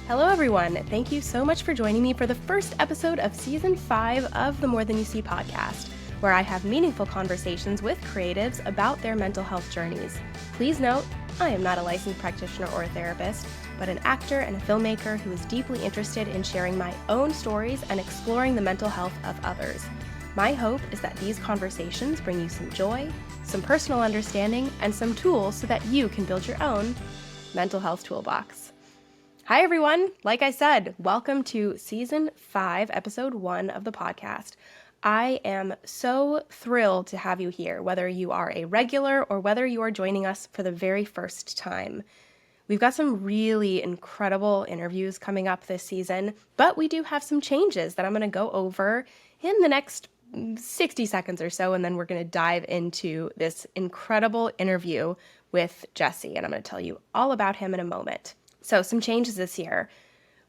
Hello, everyone. Thank you so much for joining me for the first episode of Season 5 of the More Than You See podcast, where I have meaningful conversations with creatives about their mental health journeys. Please note, I am not a licensed practitioner or a therapist, but an actor and a filmmaker who is deeply interested in sharing my own stories and exploring the mental health of others. My hope is that these conversations bring you some joy, some personal understanding, and some tools so that you can build your own mental health toolbox. Hi, everyone. Like I said, welcome to Season 5, Episode 1 of the podcast. I am so thrilled to have you here, whether you are a regular or whether you are joining us for the very first time. We've got some really incredible interviews coming up this season, but we do have some changes that I'm going to go over in the next 60 seconds or so, and then we're going to dive into this incredible interview with Jesse, and I'm going to tell you all about him in a moment. So some changes this year.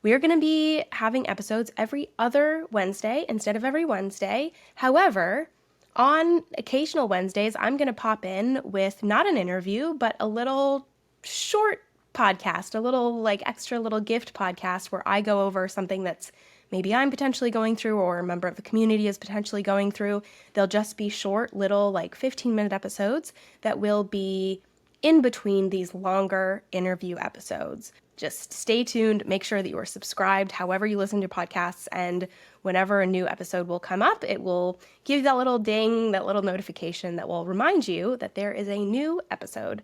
We are going to be having episodes every other Wednesday instead of every Wednesday. However, on occasional Wednesdays, I'm going to pop in with not an interview, but a little short podcast, a little extra little gift podcast where I go over something that's maybe I'm potentially going through or a member of the community is potentially going through. They'll just be short little 15-minute episodes that will be in between these longer interview episodes. Just stay tuned, make sure that you are subscribed however you listen to podcasts, and whenever a new episode will come up, it will give you that little ding, that little notification that will remind you that there is a new episode.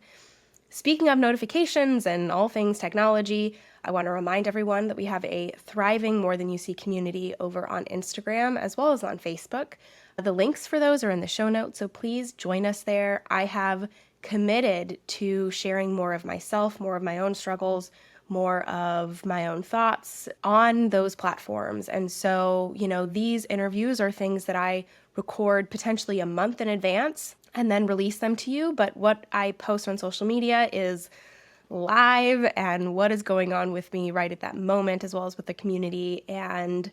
Speaking of notifications and all things technology, I want to remind everyone that we have a thriving More Than You See community over on Instagram as well as on Facebook. The links for those are in the show notes, so please join us there. I have committed to sharing more of myself, more of my own struggles, more of my own thoughts on those platforms. And so, these interviews are things that I record potentially a month in advance and then release them to you. But what I post on social media is live and what is going on with me right at that moment, as well as with the community. And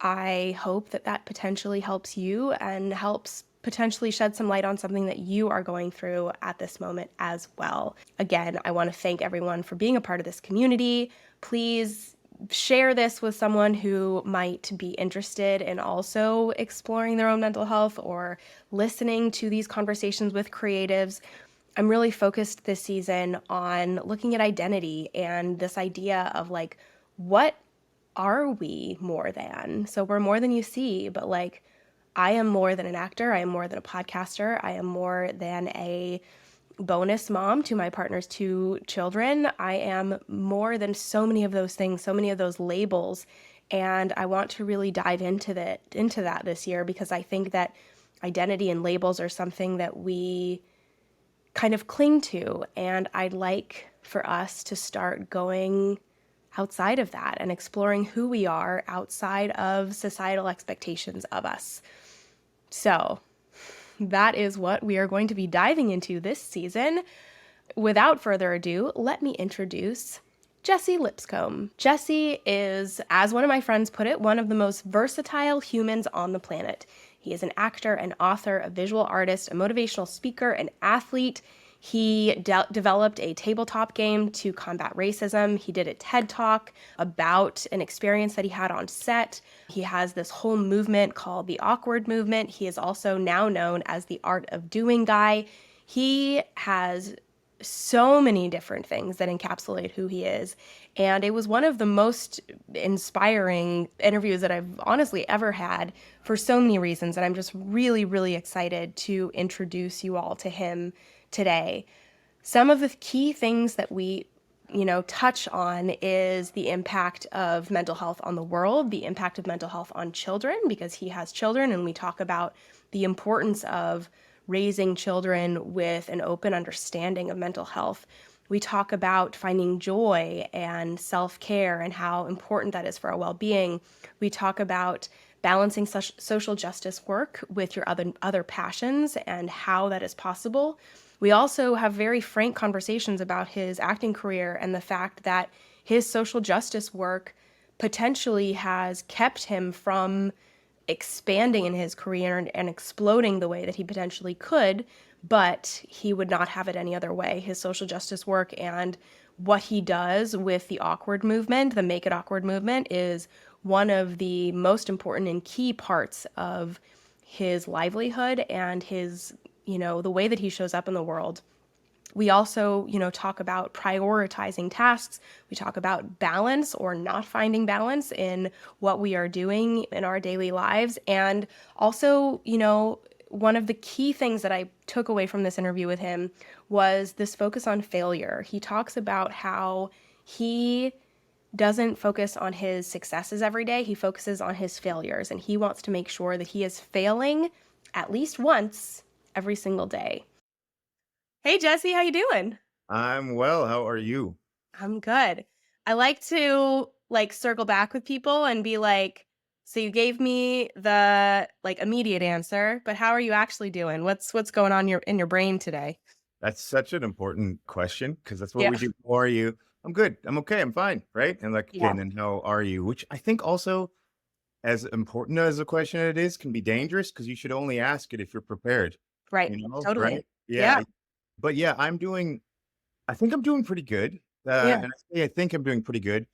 I hope that that potentially helps you and helps potentially shed some light on something that you are going through at this moment as well. Again, I want to thank everyone for being a part of this community. Please share this with someone who might be interested in also exploring their own mental health or listening to these conversations with creatives. I'm really focused this season on looking at identity and this idea of what are we more than? So we're more than you see, but I am more than an actor. I am more than a podcaster. I am more than a bonus mom to my partner's 2 children. I am more than so many of those things, so many of those labels. And I want to really dive into that this year, because I think that identity and labels are something that we kind of cling to. And I'd like for us to start going outside of that and exploring who we are outside of societal expectations of us. So that is what we are going to be diving into this season. Without further ado, let me introduce Jesse Lipscomb. Jesse is, as one of my friends put it, one of the most versatile humans on the planet. He is an actor, an author, a visual artist, a motivational speaker, an athlete. He developed a tabletop game to combat racism. He did a TED Talk about an experience that he had on set. He has this whole movement called the Awkward Movement. He is also now known as the Art of Doing guy. He has so many different things that encapsulate who he is. And it was one of the most inspiring interviews that I've honestly ever had for so many reasons. And I'm just really, really excited to introduce you all to him today. Some of the key things that we, touch on is the impact of mental health on the world, the impact of mental health on children, because he has children, and we talk about the importance of raising children with an open understanding of mental health. We talk about finding joy and self-care and how important that is for our well-being. We talk about balancing social justice work with your other passions and how that is possible. We also have very frank conversations about his acting career and the fact that his social justice work potentially has kept him from expanding in his career and exploding the way that he potentially could, but he would not have it any other way. His social justice work and what he does with the awkward movement, the make it awkward movement, is one of the most important and key parts of his livelihood and his, the way that he shows up in the world. We also, talk about prioritizing tasks. We talk about balance or not finding balance in what we are doing in our daily lives. And also, one of the key things that I took away from this interview with him was this focus on failure. He talks about how he doesn't focus on his successes every day. He focuses on his failures, and he wants to make sure that he is failing at least once every single day. Hey Jesse, how you doing? I'm well. How are you? I'm good. I like to circle back with people and be like, so you gave me the immediate answer, but how are you actually doing? What's going on in your brain today? That's such an important question because that's what Yeah. we do. How are you? I'm good. I'm okay. I'm fine. Right. And like, Yeah. again, and how are you? Which I think also, as important as a question it is, can be dangerous because you should only ask it if you're prepared, Right. Totally. right? Yeah. Yeah. But yeah, I think I'm doing pretty good. Yeah. And I think I'm doing pretty good.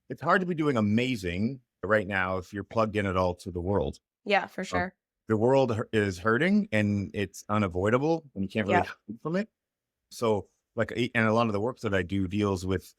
It's hard to be doing amazing right now if you're plugged in at all to the world. Yeah, for Um, sure. the world is hurting and it's unavoidable and you can't really Yeah. hide from it. So and a lot of the work that I do deals with,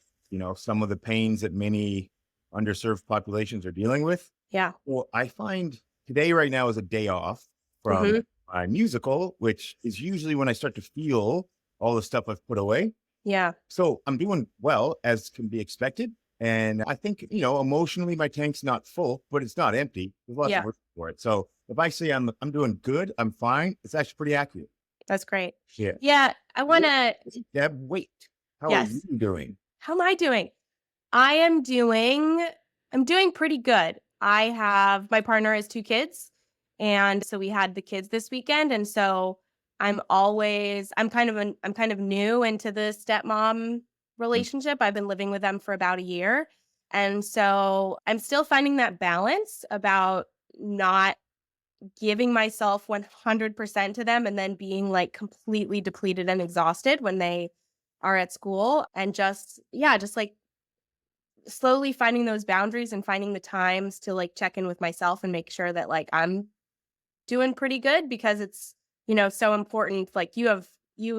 some of the pains that many underserved populations are dealing with. Yeah. Well, I find today right now is a day off from Mhm. my musical, which is usually when I start to feel all the stuff I've put away. Yeah. So I'm doing well as can be expected. And I think, emotionally my tank's not full, but it's not empty. There's lots of Yeah. work for it. So if I say I'm doing good, I'm fine, it's actually pretty accurate. That's great. Yeah. Yeah, I want Wait, to Deb, wait. How are you yes. doing? How am I doing? I am doing I'm doing pretty good. I have my partner has 2 kids, and so we had the kids this weekend, and so I'm kind of new into the stepmom Mm, relationship. I've been living with them for about a year, and so I'm still finding that balance about not giving myself 100% to them and then being, completely depleted and exhausted when they are at school, and just, slowly finding those boundaries and finding the times to check in with myself and make sure that I'm doing pretty good because it's so important. Like you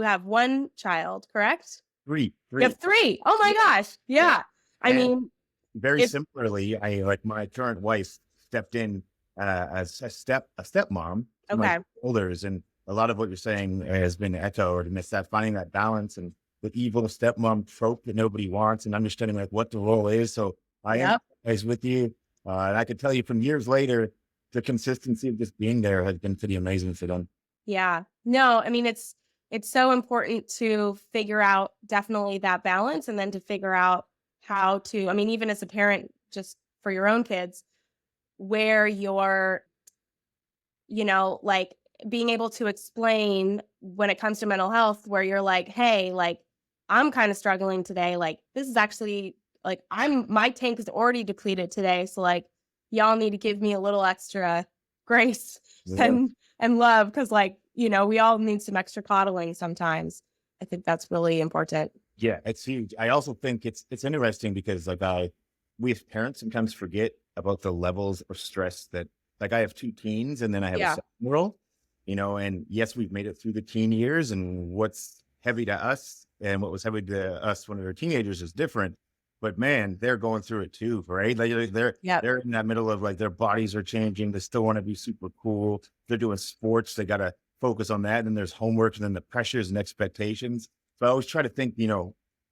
have one child, correct? three, You have three. three. Oh my Yeah, gosh. yeah. Yeah. I And mean, very it's similarly, I like my current wife stepped in as a stepmom to my okay. shoulders, and a lot of what you're saying has been echoed, and it's that finding that balance and the evil stepmom trope that nobody wants, and understanding like what the role is. So I Yep. empathize with you, and I could tell you from years later, the consistency of just being there has been pretty amazing for them. Yeah. No, I mean it's so important to figure out definitely that balance and then to figure out how to I mean even as a parent just for your own kids where you're being able to explain when it comes to mental health where you're like, "Hey, I'm kind of struggling today. This is actually I'm my tank is already depleted today, so y'all need to give me a little extra grace Yeah. and love cuz we all need some extra coddling sometimes." I think that's really important. Yeah, it's huge. I also think it's interesting because we as parents sometimes forget about the levels of stress that I have two teens and then I have a Yeah. 7-year-old, and yes, we've made it through the teen years and what's heavy to us and what was heavy to us when we were teenagers is different. But man, they're going through it too, right? Yep. They're in that middle of like their bodies are changing. They still want to be super cool. They're doing sports. They gotta focus on that. And then there's homework and then the pressures and expectations. So I always try to think,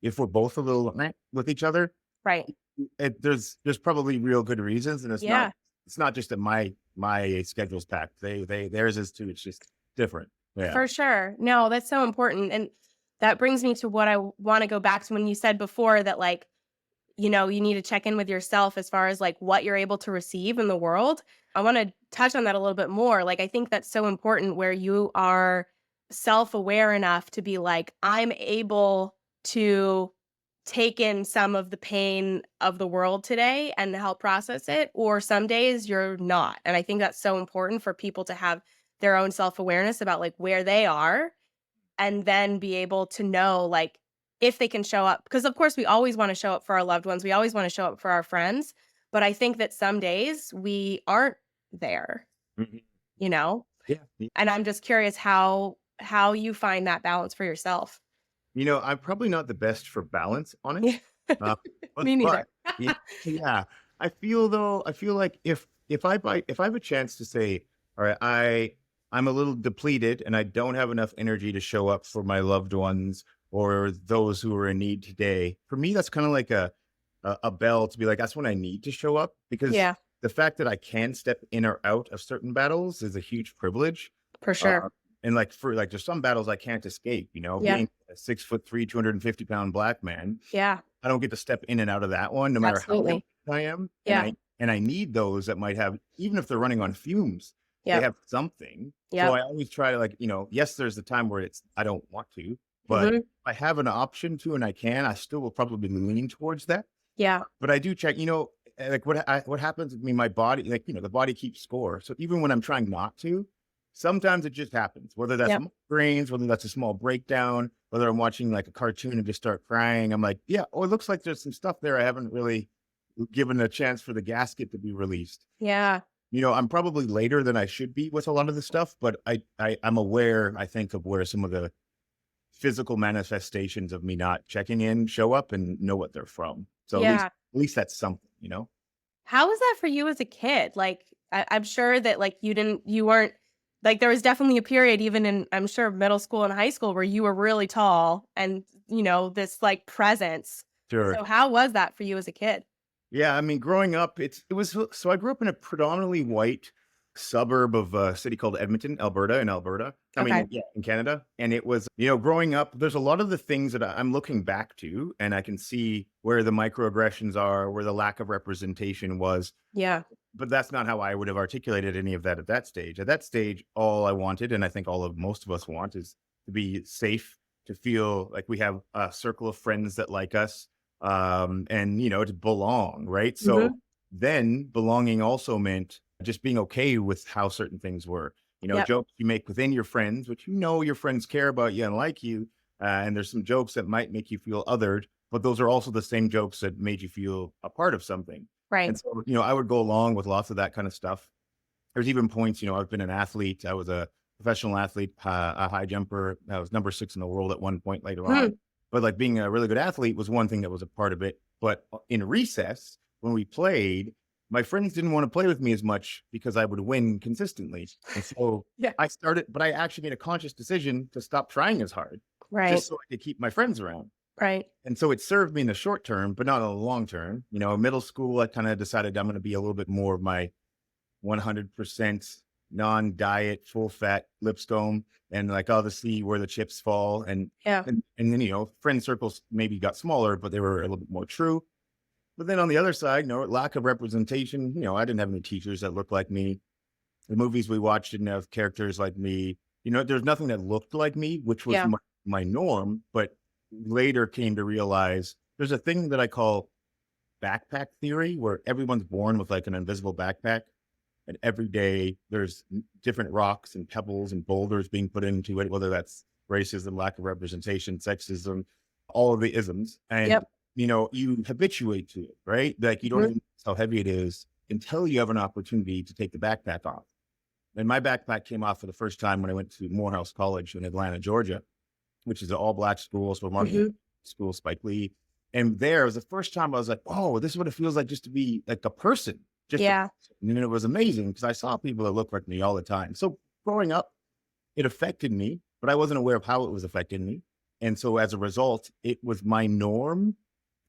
if we're both a little with each other, Right. there's probably real good reasons, and Yeah. it's not just that my schedule's packed. Theirs is too. It's just different. Yeah. For sure. No, that's so important. And that brings me to what I want to go back to when you said before that, you need to check in with yourself as far as what you're able to receive in the world. I want to touch on that a little bit more. I think that's so important where you are self aware enough to be like, I'm able to take in some of the pain of the world today and help process it, or some days you're not. And I think that's so important for people to have their own self awareness about where they are and then be able to know if they can show up. Because of course we always want to show up for our loved ones. We always want to show up for our friends. But I think that some days we aren't there, Mhm. you know? Yeah. And I'm just curious how you find that balance for yourself. I'm probably not the best for balance on it. Yeah. Uh, Me but neither. yeah, yeah. I feel like if I have a chance to say, all right, I'm a little depleted and I don't have enough energy to show up for my loved ones or those who are in need today. For me, that's kind of like a bell to be like, that's when I need to show up, because Yeah, the fact that I can step in or out of certain battles is a huge privilege. for Uh, sure. and like for like, there's some battles I can't escape, Yeah. being a 6'3", 250-pound black man. Yeah, I don't get to step in and out of that one, no matter how good absolutely. I am. Yeah. And I need those that might have, even if they're running on fumes, they Yep. have something. So Yep. I always try to yes, there's the time where I don't want to, but Mhm. if I have an option to and I can, I still will probably lean towards that. Yeah. But I do check, like what happens with me, my body, like, the body keeps score. So even when I'm trying not to, sometimes it just happens, whether that's Yep. migraines, whether that's a small breakdown, whether I'm watching like a cartoon and just start crying. I'm like, yeah, oh, it looks like there's some stuff there I haven't really given a chance for the gasket to be released. Yeah. I'm probably later than I should be with a lot of the stuff, but I'm aware, I think, of where some of the physical manifestations of me not checking in show up and know what they're from. So Yeah. at least that's something. How was that for you as a kid? Like, I'm sure that like you weren't like there was definitely a period even in I'm sure middle school and high school where you were really tall and this like presence. Sure. So how was that for you as a kid? Yeah, I mean, growing up, it was so I grew up in a predominantly white suburb of a city called Edmonton, Alberta, in Alberta. I Okay. mean, yeah, in Canada. And it was, growing up, there's a lot of the things that I'm looking back to, and I can see where the microaggressions are, where the lack of representation was. Yeah. But that's not how I would have articulated any of that at that stage. At that stage, all I wanted, and I think most of us want, is to be safe, to feel like we have a circle of friends that like us, and to belong, right? So Mhm. then belonging also meant just being okay with how certain things were. Yep. Jokes you make within your friends, which your friends care about you and like you, and there's some jokes that might make you feel othered, but those are also the same jokes that made you feel a part of something. Right. And so, I would go along with lots of that kind of stuff. There's even points, I've been an athlete. I was a professional athlete, a high jumper. I was number 6 in the world at one point later Hmm. on. But like being a really good athlete was one thing that was a part of it. But in recess, when we played, my friends didn't want to play with me as much because I would win consistently. And so Yeah. but I actually made a conscious decision to stop trying as hard, Right. just so I could keep my friends around. Right. And so it served me in the short term, but not in the long term. Middle school, I kind of decided I'm going to be a little bit more of my 100% non-diet, full fat Lipscombe, and like obviously where the chips fall. And, Yeah. and then, friend circles maybe got smaller, but they were a little bit more true. But then on the other side, lack of representation, I didn't have any teachers that looked like me. The movies we watched didn't have characters like me. There's nothing that looked like me, which was Yeah. my norm, but later came to realize there's a thing that I call backpack theory, where everyone's born with like an invisible backpack. And every day there's different rocks and pebbles and boulders being put into it, whether that's racism, lack of representation, sexism, all of the isms. And, Yep. you habituate to it, right? Like you don't Mhm. even know how heavy it is until you have an opportunity to take the backpack off. And my backpack came off for the first time when I went to Morehouse College in Atlanta, Georgia, which is an all black school, so marketing Mhm. school, Spike Lee. And there was the first time I was like, oh, this is what it feels like just to be like a person. Yeah. And it was amazing because I saw people that looked like me all the time. So growing up, it affected me, but I wasn't aware of how it was affecting me. And so as a result, it was my norm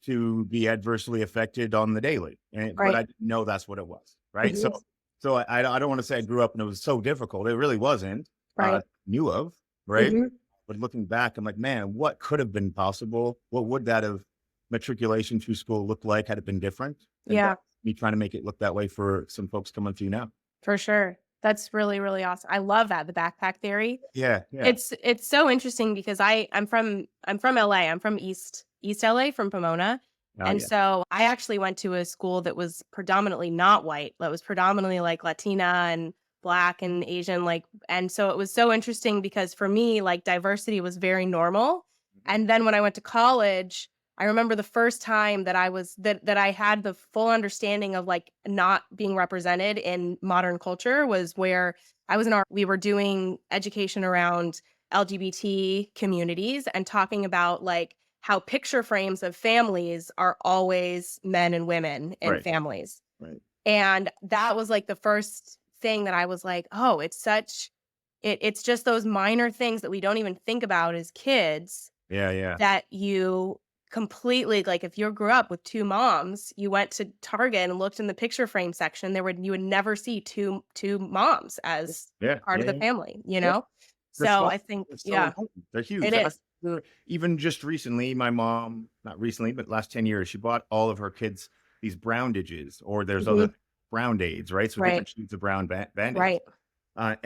to be adversely affected on the daily. But Right. I didn't know that's what it was. Right. Mhm. So I don't want to say I grew up and it was so difficult. It really wasn't. Right. Knew of. Right. Mhm. But looking back, I'm like, man, what could have been possible? What would that have matriculation through school looked like had it been different? And Yeah. that's me trying to make it look that way for some folks coming through now. For sure. That's really, really awesome. I love that, the backpack theory. Yeah, yeah. It's so interesting because I'm from LA. I'm from East LA, from Pomona. Oh, And yeah. so I actually went to a school that was predominantly not white. That was predominantly like Latina and Black and Asian, and so it was so interesting because for me, like diversity was very normal. And then when I went to college, I remember the first time that I had the full understanding of like not being represented in modern culture was where we were doing education around LGBT communities and talking about like how picture frames of families are always men and women in Right. families. Right. And that was like the first thing that I was like, oh, it's just those minor things that we don't even think about as kids Yeah. Yeah. that you completely like, if you grew up with 2 moms, you went to Target and looked in the picture frame section, you would never see two moms as Yeah. part Yeah. of the Yeah. family, you Yeah. know? The So small I think things are so yeah, important. They're it huge. is. Even just recently, my mom, not recently, but last 10 years, she bought all of her kids these browndages, or there's other Mhm. brown aids, right? So Right, different shades of brown band-aids. right. I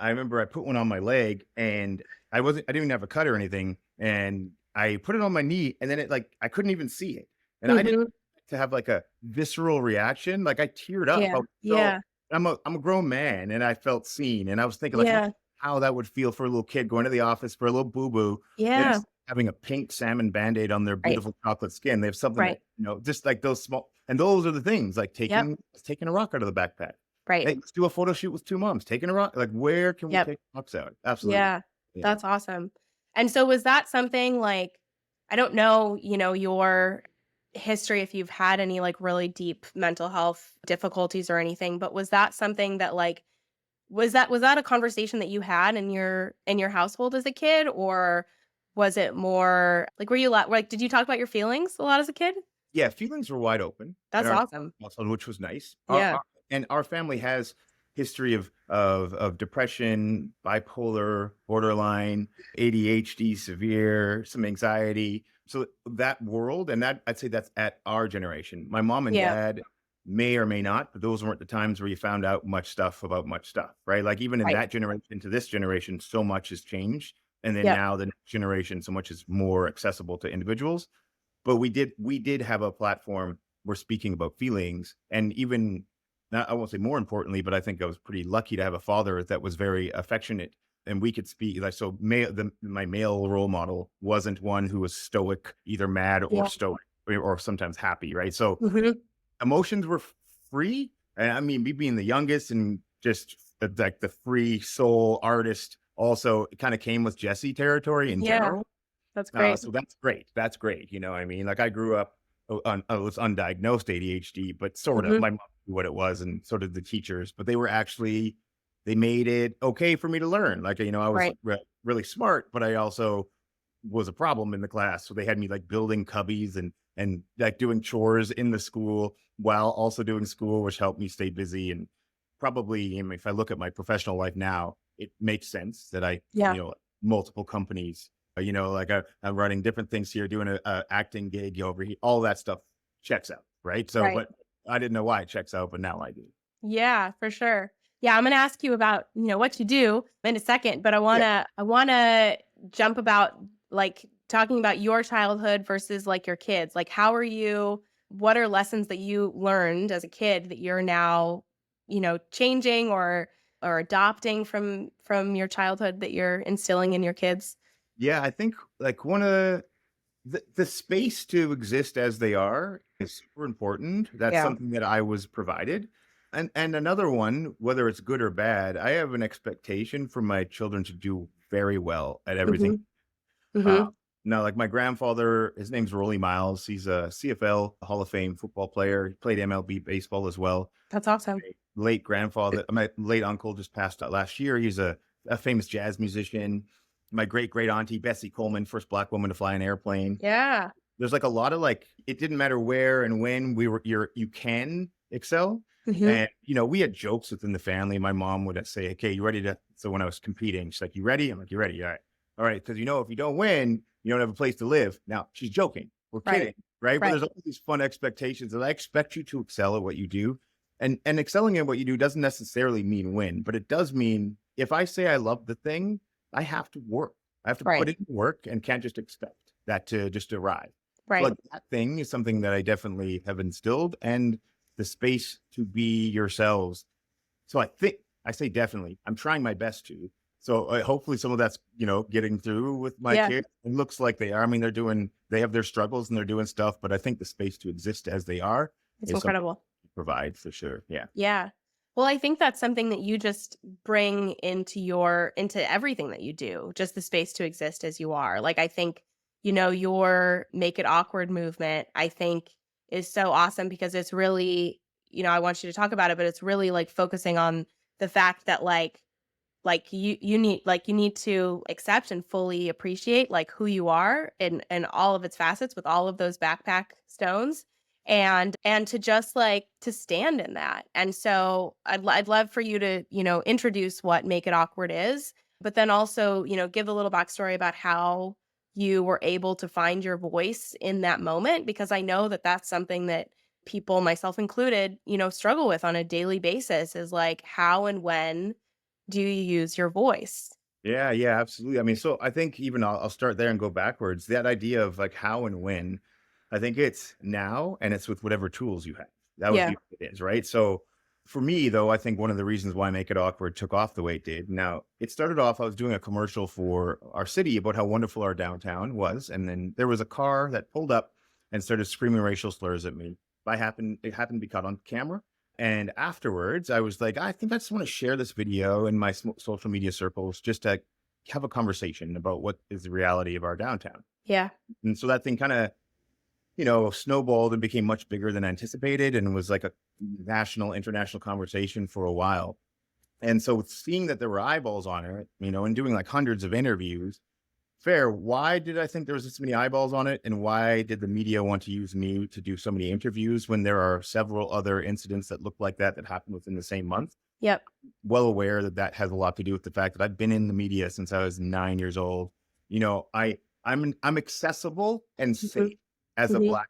remember I put one on my leg, and I didn't even have a cut or anything. And I put it on my knee, and then I couldn't even see it. And I didn't Mhm. to have like a visceral reaction. Like I teared up. Yeah, yeah, I'm a grown man, and I felt seen. And I was thinking like, yeah, how that would feel for a little kid going to the office for a little boo-boo, and yeah. having a pink salmon Band-Aid on their Right, beautiful chocolate skin. They have something right. that, just like those small, and those are the things like Yep, taking a rock out of the backpack. right. Hey, let's do a photo shoot with 2 moms, taking a rock. Like, where can we Yep. take rocks out? Absolutely. Yeah, Yeah. that's awesome. And so was that something like I don't know, your history if you've had any like really deep mental health difficulties or anything, but was that something that like was that a conversation that you had in your household as a kid or was it more like did you talk about your feelings a lot as a kid? Yeah, feelings were wide open in That's our awesome. household, which was nice. Yeah. Our family has history of depression, bipolar, borderline, ADHD, severe, some anxiety. So that world, and that I'd say that's at our generation. My mom and Yeah. dad may or may not, but those weren't the times where you found out much stuff about much stuff, right? Like even in Right. that generation to this generation, so much has changed. And then Yep. now the next generation, so much is more accessible to individuals. But we did have a platform where speaking about feelings, and even not, I won't say more importantly, but I think I was pretty lucky to have a father that was very affectionate, and we could speak like so. My male role model wasn't one who was stoic, either mad or Yeah. stoic, or sometimes happy, right? So Mhm. emotions were free, and I mean, me being the youngest and just like the free soul artist, also it kind of came with Jesse territory in Yeah, general. that's great. So that's great. That's great. You know what I mean? Like I grew up I was undiagnosed ADHD, but sort of Mhm. my mom knew what it was, and so did the teachers, but they made it okay for me to learn. Like, I was Right. really smart, but I also was a problem in the class. So they had me like building cubbies and like doing chores in the school while also doing school, which helped me stay busy. And probably, if I look at my professional life now, it makes sense that Yeah. multiple companies, like I'm running different things here, doing a acting gig over here, all that stuff checks out. Right. So, Right. but I didn't know why it checks out, but now I do. Yeah, for sure. Yeah, I'm gonna ask you about, what you do in a second, but Yeah. I wanna jump about like talking about your childhood versus like your kids. Like what are lessons that you learned as a kid that you're now, changing or adopting from your childhood that you're instilling in your kids? Yeah. I think like one of the space to exist as they are is super important. That's Yeah. something that I was provided. And another one, whether it's good or bad, I have an expectation for my children to do very well at everything. Mhm. Uh, Mhm. Now, like my grandfather, his name's Rolly Miles. He's a CFL Hall of Fame football player. He played MLB baseball as well. That's awesome. Late grandfather, my late uncle just passed out last year. He's a famous jazz musician. My great auntie, Bessie Coleman, first Black woman to fly an airplane. Yeah. There's like a lot of like, it didn't matter where and when you can excel. Mhm. And, we had jokes within the family. My mom would say, okay, you ready to, so when I was competing, she's like, you ready? I'm like, you ready? All right. All right. Cause if you don't win, you don't have a place to live. Now she's joking. We're Right. kidding. Right. But Right. there's all these fun expectations that I expect you to excel at what you do. And excelling at what you do doesn't necessarily mean win, but it does mean if I say I love the thing, I have to work. I have to put Right. in work and can't just expect that to just arrive. So Right. like that thing is something that I definitely have instilled, and the space to be yourselves. So I say definitely, I'm trying my best to. So hopefully some of that's, getting through with my Yeah, kids. It looks like they are. I mean, they have their struggles and they're doing stuff, but I think the space to exist as they are it's is something incredible. to provide for sure. Yeah. Yeah. Well, I think that's something that you just bring into everything that you do, just the space to exist as you are. Like I think, your make it awkward movement, I think is so awesome because it's really, I want you to talk about it, but it's really like focusing on the fact that you need to accept and fully appreciate like who you are and all of its facets with all of those backpack stones and to just like to stand in that. And so I'd love for you to, introduce what make it awkward is, but then also, give a little backstory about how you were able to find your voice in that moment, because I know that that's something that people, myself included, struggle with on a daily basis, is like how and when do you use your voice? Yeah, yeah, absolutely. I mean, so I think even I'll start there and go backwards. That idea of like how and when, I think it's now and it's with whatever tools you have. That would Yeah. be what it is, right? So for me, though, I think one of the reasons why Make It Awkward took off the way it did. Now, it started off, I was doing a commercial for our city about how wonderful our downtown was. And then there was a car that pulled up and started screaming racial slurs at me. It happened to be caught on camera. And afterwards, I was like, I think I just want to share this video in my social media circles just to have a conversation about what is the reality of our downtown. Yeah. And so that thing kind of, snowballed and became much bigger than anticipated and was like a national, international conversation for a while. And so seeing that there were eyeballs on it, and doing like hundreds of interviews, fair. Why did I think there was this many eyeballs on it? And why did the media want to use me to do so many interviews when there are several other incidents that look like that happened within the same month? Yep. Well aware that that has a lot to do with the fact that I've been in the media since I was 9 years old. I'm accessible and Mhm. safe as a Mhm. Black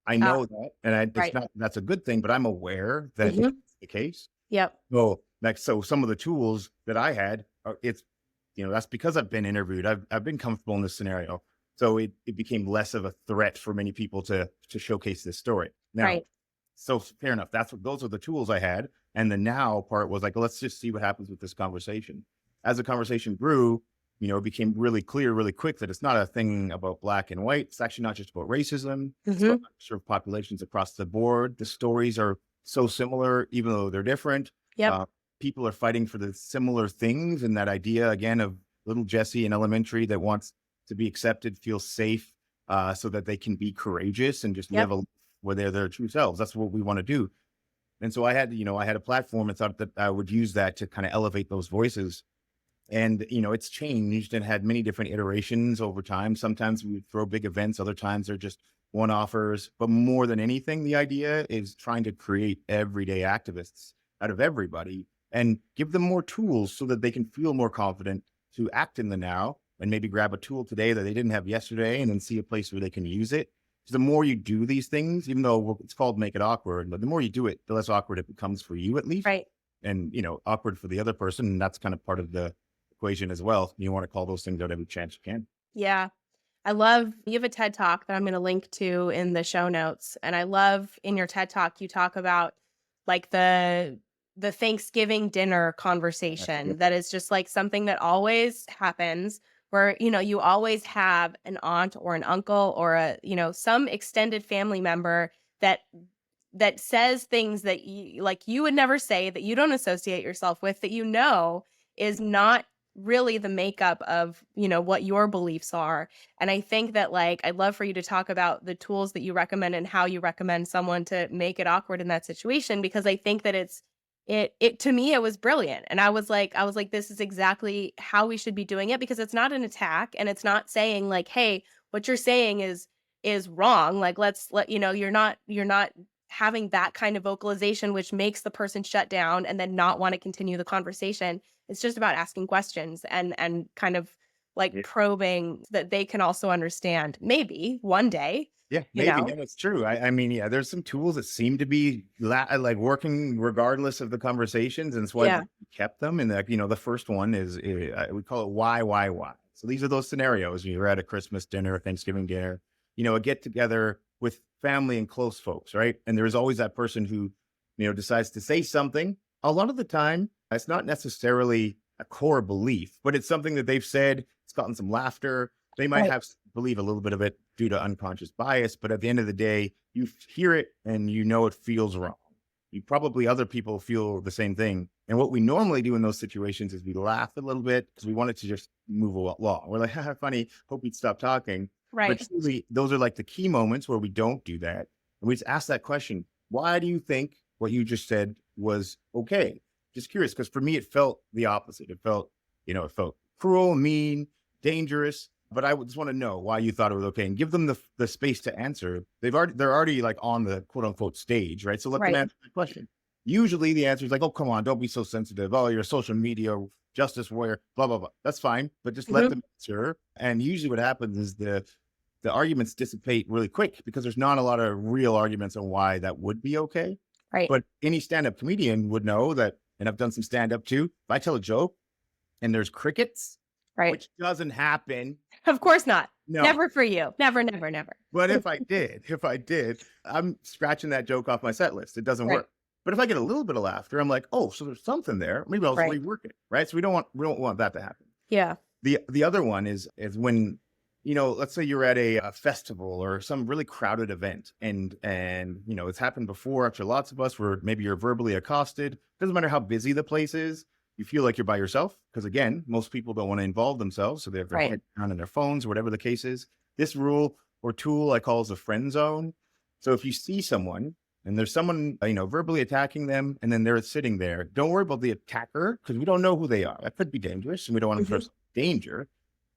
man. I Ah, know that, and it's right. not that's a good thing, but I'm aware that Mhm. that's the case. Yep. So some of the tools that I had, that's because I've been interviewed. I've been comfortable in this scenario. So it became less of a threat for many people to showcase this story. Now, Right. so fair enough. Those are the tools I had. And the now part was like, let's just see what happens with this conversation. As the conversation grew, it became really clear really quick that it's not a thing about Black and white. It's actually not just about racism. It's about Mhm. underserved populations across the board. The stories are so similar, even though they're different. Yep. Uh, People are fighting for the similar things. And that idea, again, of little Jesse in elementary that wants to be accepted, feel safe, so that they can be courageous and just live Yep. a life where they're their true selves. That's what we want to do. And so I had a platform and thought that I would use that to kind of elevate those voices. And, it's changed and had many different iterations over time. Sometimes we would throw big events, other times they're just one offers. But more than anything, the idea is trying to create everyday activists out of everybody and give them more tools so that they can feel more confident to act in the now and maybe grab a tool today that they didn't have yesterday and then see a place where they can use it. So the more you do these things, even though it's called Make It Awkward, but the more you do it, the less awkward it becomes for you at least. Right. And, awkward for the other person. And that's kind of part of the equation as well. You want to call those things out every chance you can. Yeah. I love you have a TED Talk that I'm gonna link to in the show notes, and I love in your TED Talk, you talk about, like, the Thanksgiving dinner conversation that is just, like, something that always happens where, you always have an aunt or an uncle or some extended family member that says things that you would never say, that you don't associate yourself with, that is not really the makeup of, what your beliefs are. And I think that I'd love for you to talk about the tools that you recommend and how you recommend someone to make it awkward in that situation, because I think that it to me it was brilliant. And I was like this is exactly how we should be doing it, because it's not an attack and it's not saying like, hey, what you're saying is wrong. Like you're not having that kind of vocalization, which makes the person shut down and then not want to continue the conversation. It's just about asking questions and kind of like Yeah. probing so that they can also understand maybe one day, Yeah, you maybe. know? Yeah, that's true. I mean, yeah, there's some tools that seem to be like working regardless of the conversations. And it's why we Yeah. kept them. And the first one is, we call it why. So these are those scenarios. You're at a Christmas dinner, Thanksgiving dinner, a get together with family and close folks, right? And there's always that person who, decides to say something. A lot of the time, it's not necessarily a core belief, but it's something that they've said. It's gotten some laughter. They might Right. have believe a little bit of it due to unconscious bias, but at the end of the day, you hear it and you know it feels wrong. You probably other people feel the same thing. And what we normally do in those situations is we laugh a little bit because we want it to just move along. We're like, haha, funny, hope you'd stop talking. Right. But truly, those are like the key moments where we don't do that. And we just ask that question, why do you think what you just said was okay? Just curious, because for me, it felt the opposite. It felt, it felt cruel, mean, dangerous. But I just want to know why you thought it was okay and give them the space to answer. They're already like on the quote unquote stage, right? So let them Right. answer the question. Usually the answer is like, oh, come on, don't be so sensitive. Oh, you're a social media justice warrior, blah, blah, blah. That's fine. But just let them answer. And usually what happens is the arguments dissipate really quick because there's not a lot of real arguments on why that would be okay. Right. But any stand-up comedian would know that, and I've done some stand-up too. If I tell a joke and there's crickets, Right. which doesn't happen. Of course not. No. Never for you. Never, never, never. But if I did, I'm scratching that joke off my set list. It doesn't work. But if I get a little bit of laughter, I'm like, oh, so there's something there. Maybe I'll rework it. Right. So we don't want that to happen. Yeah. The other one is when, let's say you're at a festival or some really crowded event and it's happened before. Actually, lots of us where maybe you're verbally accosted. Doesn't matter how busy the place is. You feel like you're by yourself because, again, most people don't want to involve themselves. So they have their head down in their phones or whatever the case is. This rule or tool I call is a friend zone. So if you see someone and there's someone, verbally attacking them and then they're sitting there, don't worry about the attacker because we don't know who they are. That could be dangerous and we don't want to danger.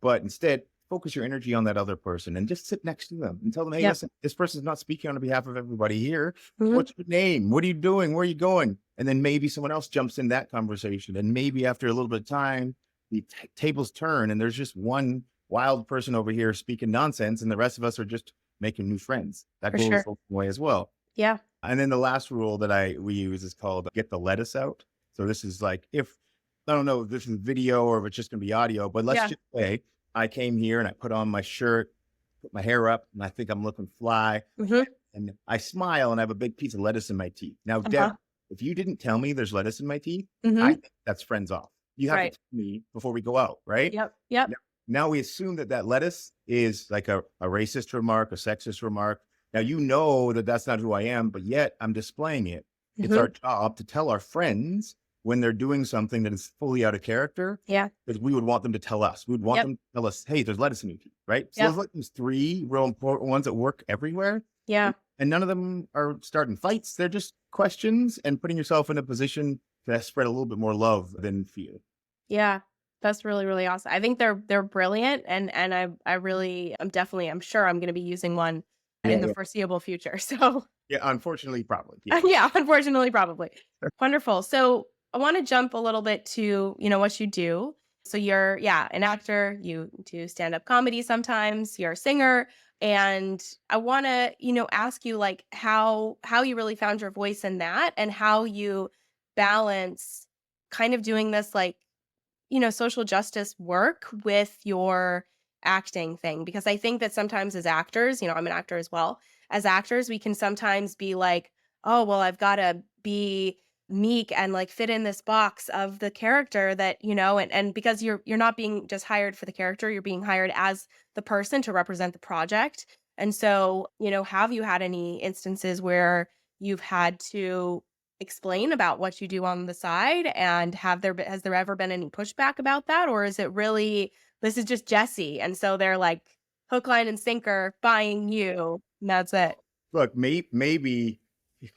But instead, focus your energy on that other person and just sit next to them and tell them, hey, listen, this person's not speaking on behalf of everybody here. What's your name? What are you doing? Where are you going? And then maybe someone else jumps in that conversation. And maybe after a little bit of time, the tables turn and there's just one wild person over here speaking nonsense. And the rest of us are just making new friends. That goes the way as well. Yeah. And then the last rule that we use is called get the lettuce out. So this is like, I don't know if this is video or if it's just going to be audio, but let's just say I came here and I put on my shirt, put my hair up, and I think I'm looking fly. And I smile and I have a big piece of lettuce in my teeth. Now, Deb, if you didn't tell me there's lettuce in my teeth, I think that's friends off. You have to tell me before we go out, right? Yep. Now we assume that lettuce is like a racist remark, a sexist remark. Now, you know that that's not who I am, but yet I'm displaying it. It's our job to tell our friends when they're doing something that is fully out of character. Yeah. Because we would want them to tell us. We would want them to tell us, hey, there's lettuce in your teeth, right? So there's like these three real important ones that work everywhere. Yeah. And none of them are starting fights. They're just questions and putting yourself in a position to spread a little bit more love than fear. Yeah. That's really, really awesome. I think they're brilliant. And I'm sure I'm going to be using one in the foreseeable future. So yeah, unfortunately, probably. Yeah, unfortunately, probably. Wonderful. So I want to jump a little bit to, what you do. So you're, an actor, you do stand-up comedy sometimes, you're a singer. And I want to, ask you like how you really found your voice in that and how you balance kind of doing this like, social justice work with your acting thing. Because I think that sometimes as actors, I'm an actor as well. As actors, we can sometimes be like, oh, well, I've got to be meek and like fit in this box of the character that, and because you're not being just hired for the character, you're being hired as the person to represent the project. And so, have you had any instances where you've had to explain about what you do on the side, and has there ever been any pushback about that? Or is it really, this is just Jesse, and so they're like hook, line, and sinker buying you, and that's it? Look, maybe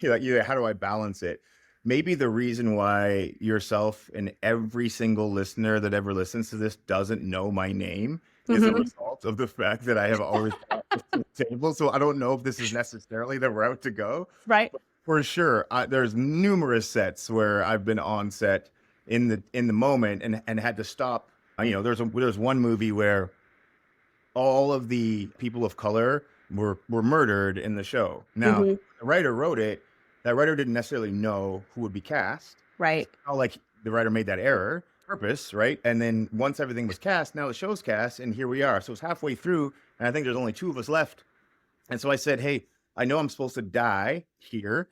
how do I balance it? Maybe the reason why yourself and every single listener that ever listens to this doesn't know my name is a result of the fact that I have always brought this to the table. So I don't know if this is necessarily the route to go. Right. But for sure, there's numerous sets where I've been on set in the moment and had to stop. There's one movie where all of the people of color were murdered in the show. Now, the writer wrote it. That writer didn't necessarily know who would be cast. Right. Like the writer made that error purpose, right? And then once everything was cast, now the show's cast, and here we are. So it's halfway through, and I think there's only two of us left. And so I said, hey, I know I'm supposed to die here,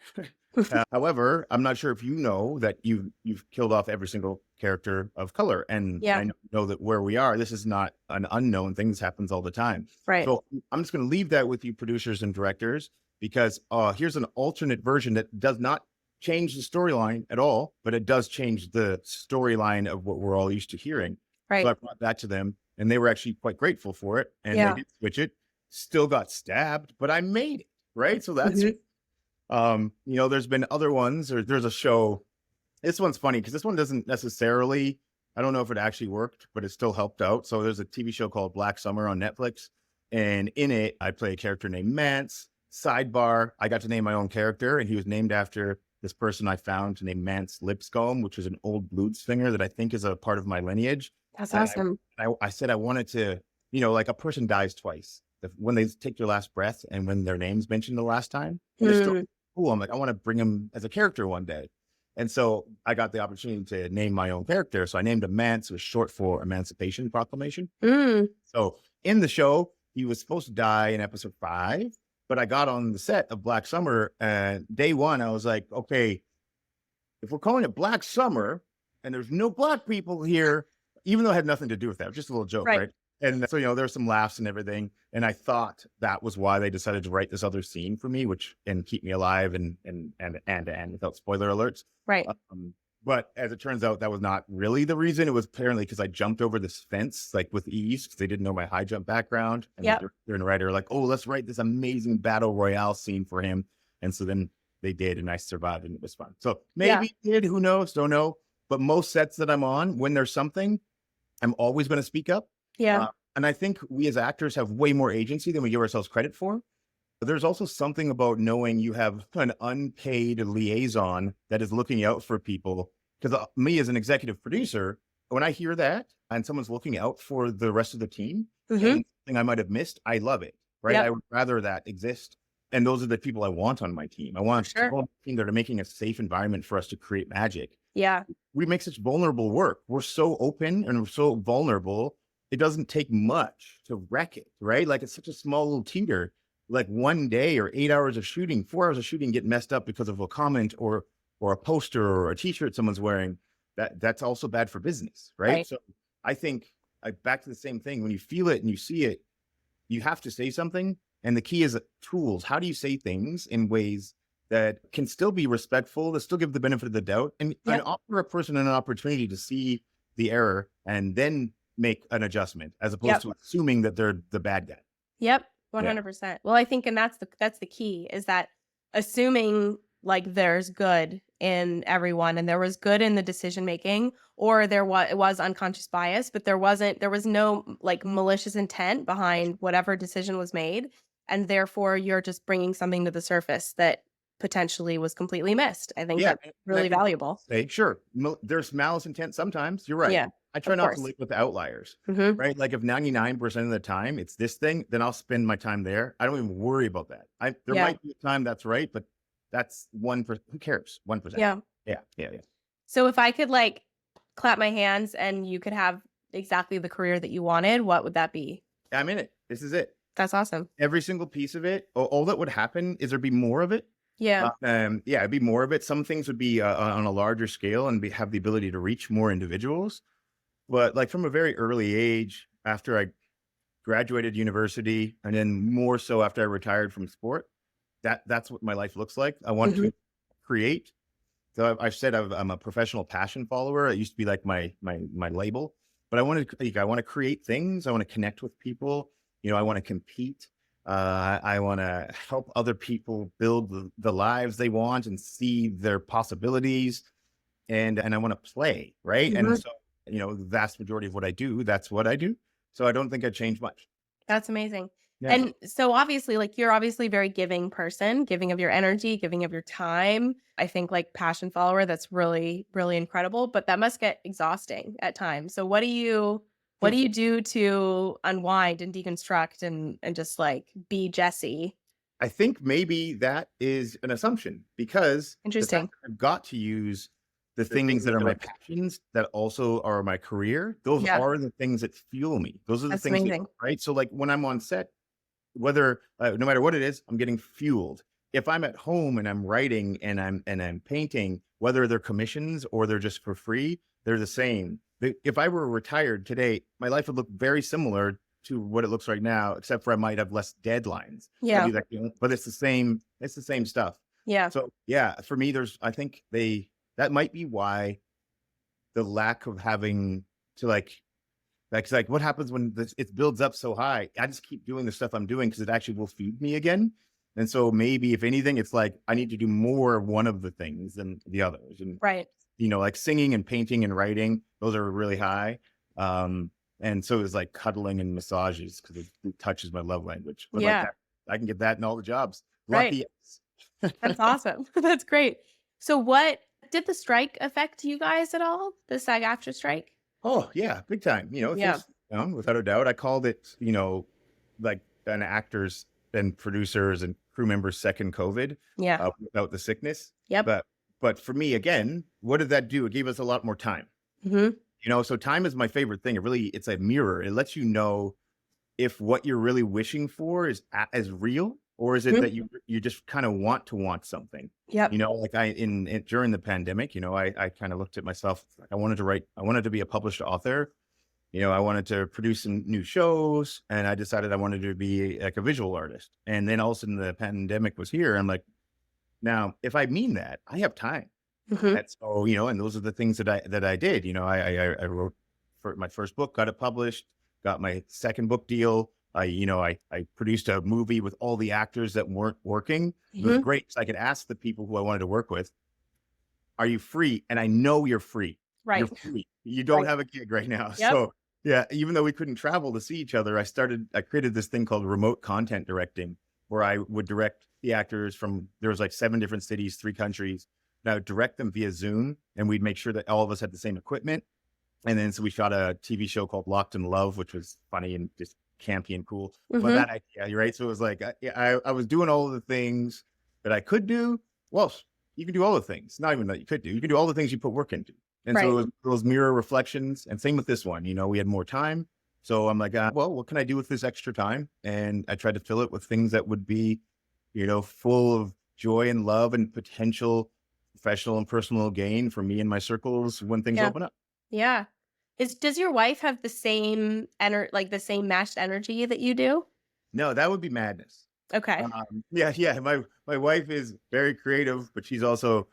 However, I'm not sure if you know that you've killed off every single character of color, and Yeah. I know that where we are, this is not an unknown thing. This happens all the time. Right. So I'm just going to leave that with you, producers and directors, because here's an alternate version that does not change the storyline at all, but it does change the storyline of what we're all used to hearing. Right. So I brought that to them, and they were actually quite grateful for it, and Yeah. they did switch it. Still got stabbed, but I made it, right? So that's there's been other ones, or there's a show. This one's funny because this one doesn't necessarily, I don't know if it actually worked, but it still helped out. So there's a TV show called Black Summer on Netflix. And in it, I play a character named Mance. Sidebar, I got to name my own character, and he was named after this person I found to name Mance Lipscombe, which is an old blues singer that I think is a part of my lineage. That's And awesome. I said I wanted to, like a person dies twice. When they take their last breath and when their name's mentioned the last time, and it's still cool. I'm like, I want to bring him as a character one day. And so I got the opportunity to name my own character. So I named him Mance, was short for Emancipation Proclamation. So in the show, he was supposed to die in episode 5, but I got on the set of Black Summer, and day 1, I was like, okay, if we're calling it Black Summer and there's no Black people here, even though it had nothing to do with that, it was just a little joke, right? And so, there's some laughs and everything. And I thought that was why they decided to write this other scene for me, and keep me alive and without spoiler alerts. Right. But as it turns out, that was not really the reason. It was apparently because I jumped over this fence, like with ease, because they didn't know my high jump background. And the director and writer were like, oh, let's write this amazing battle royale scene for him. And so then they did, and I survived, and it was fun. So maybe it did, who knows? Don't know. But most sets that I'm on, when there's something, I'm always going to speak up. Yeah. And I think we as actors have way more agency than we give ourselves credit for. But there's also something about knowing you have an unpaid liaison that is looking out for people. Because me as an executive producer, when I hear that and someone's looking out for the rest of the team, something I might have missed, I love it, right? I would rather that exist. And those are the people I want on my team. I want people on the team that are making a safe environment for us to create magic. Yeah. We make such vulnerable work. We're so open and we're so vulnerable. It doesn't take much to wreck it, right? Like, it's such a small little teeter. Like, one day or 8 hours of shooting, 4 hours of shooting get messed up because of a comment or a poster or a t-shirt someone's wearing. That's also bad for business, right? So I think, back to the same thing, when you feel it and you see it, you have to say something. And the key is tools. How do you say things in ways that can still be respectful, that still give the benefit of the doubt, and offer a person an opportunity to see the error and then make an adjustment, as opposed to assuming that they're the bad guy. Yep. 100%. Well, I think, and that's the key, is that assuming like there's good in everyone, and there was good in the decision making, or it was unconscious bias, but there was no like malicious intent behind whatever decision was made, and therefore you're just bringing something to the surface that potentially was completely missed. I think that's really valuable. Sure, there's malice intent sometimes. You're right. Yeah. I try not to live with the outliers, right? Like, if 99% of the time it's this thing, then I'll spend my time there. I don't even worry about that. There might be a time that's right, but that's 1%. Who cares? 1%. Yeah. So if I could like clap my hands and you could have exactly the career that you wanted, what would that be? I'm in it. This is it. That's awesome. Every single piece of it. All that would happen is there'd be more of it. Yeah. It'd be more of it. Some things would be on a larger scale and have the ability to reach more individuals. But like, from a very early age, after I graduated university, and then more so after I retired from sport, that's what my life looks like. I want to create. So I've said I'm a professional passion follower. It used to be like my label, but I want to create things. I want to connect with people. I want to compete. I want to help other people build the lives they want and see their possibilities. And I want to play, right? And so, the vast majority of what I do, that's what I do. So I don't think I'd change much. That's amazing. Yeah. And so obviously, like, you're obviously a very giving person, giving of your energy, giving of your time. I think, like, passion follower, that's really, really incredible, but that must get exhausting at times. So what do you do to unwind and deconstruct and just like be Jesse? I think maybe that is an assumption, because Interesting. I've got to use the things that are my passions that also are my career. Those are the things that fuel me. Those are the things, amazing. Right? So like, when I'm on set, whether no matter what it is, I'm getting fueled. if I'm at home and I'm writing and I'm painting, whether they're commissions or they're just for free, they're the same. If I were retired today, my life would look very similar to what it looks right now, except for I might have less deadlines. I Yeah. do that, but it's the same stuff. Yeah. So yeah, for me, I think that might be why the lack of having to like what happens when it builds up so high? I just keep doing the stuff I'm doing because it actually will feed me again. And so maybe if anything, it's like I need to do more of one of the things than the others. And Right. like singing and painting and writing, those are really high. And so it's like cuddling and massages because it touches my love language. But like that, I can get that in all the jobs. Lucky. Right. That's awesome. That's great. So what did the strike affect you guys at all? The SAG-AFTRA strike? Oh yeah, big time. Things down, without a doubt. I called it, like an actors and producers and crew members' second COVID. Yeah. Without the sickness. Yep. But for me, again, what did that do? It gave us a lot more time. Mm-hmm. So time is my favorite thing. It's a mirror. It lets you know if what you're really wishing for is as real, or is it Mm-hmm. that you just kind of want something. Yep. Like during the pandemic, I kind of looked at myself. I wanted to be a published author. I wanted to produce some new shows, and I decided I wanted to be like a visual artist. And then all of a sudden the pandemic was here. I'm like, now, if I mean that, I have time. Mm-hmm. And so, and those are the things that I did. I wrote for my first book, got it published, got my second book deal. I produced a movie with all the actors that weren't working. It was great because I could ask the people who I wanted to work with, are you free? And I know you're free. Right. You're free. You don't Right. have a gig right now. Yep. So yeah, even though we couldn't travel to see each other, I created this thing called remote content directing, where I would direct the actors there was like 7 different cities, 3 countries. And I would direct them via Zoom, and we'd make sure that all of us had the same equipment. And then so we shot a TV show called Locked in Love, which was funny and just campy and cool. Mm-hmm. But that idea, right? So it was like I was doing all of the things that I could do. Well, you can do all the things. Not even that you could do. You can do all the things you put work into. And Right. so it was those mirror reflections. And same with this one. We had more time. So I'm like, well, what can I do with this extra time? And I tried to fill it with things that would be, full of joy and love and potential professional and personal gain for me and my circles when things open up. Yeah. Does your wife have the same the same matched energy that you do? No, that would be madness. Okay. Yeah. My wife is very creative, but she's also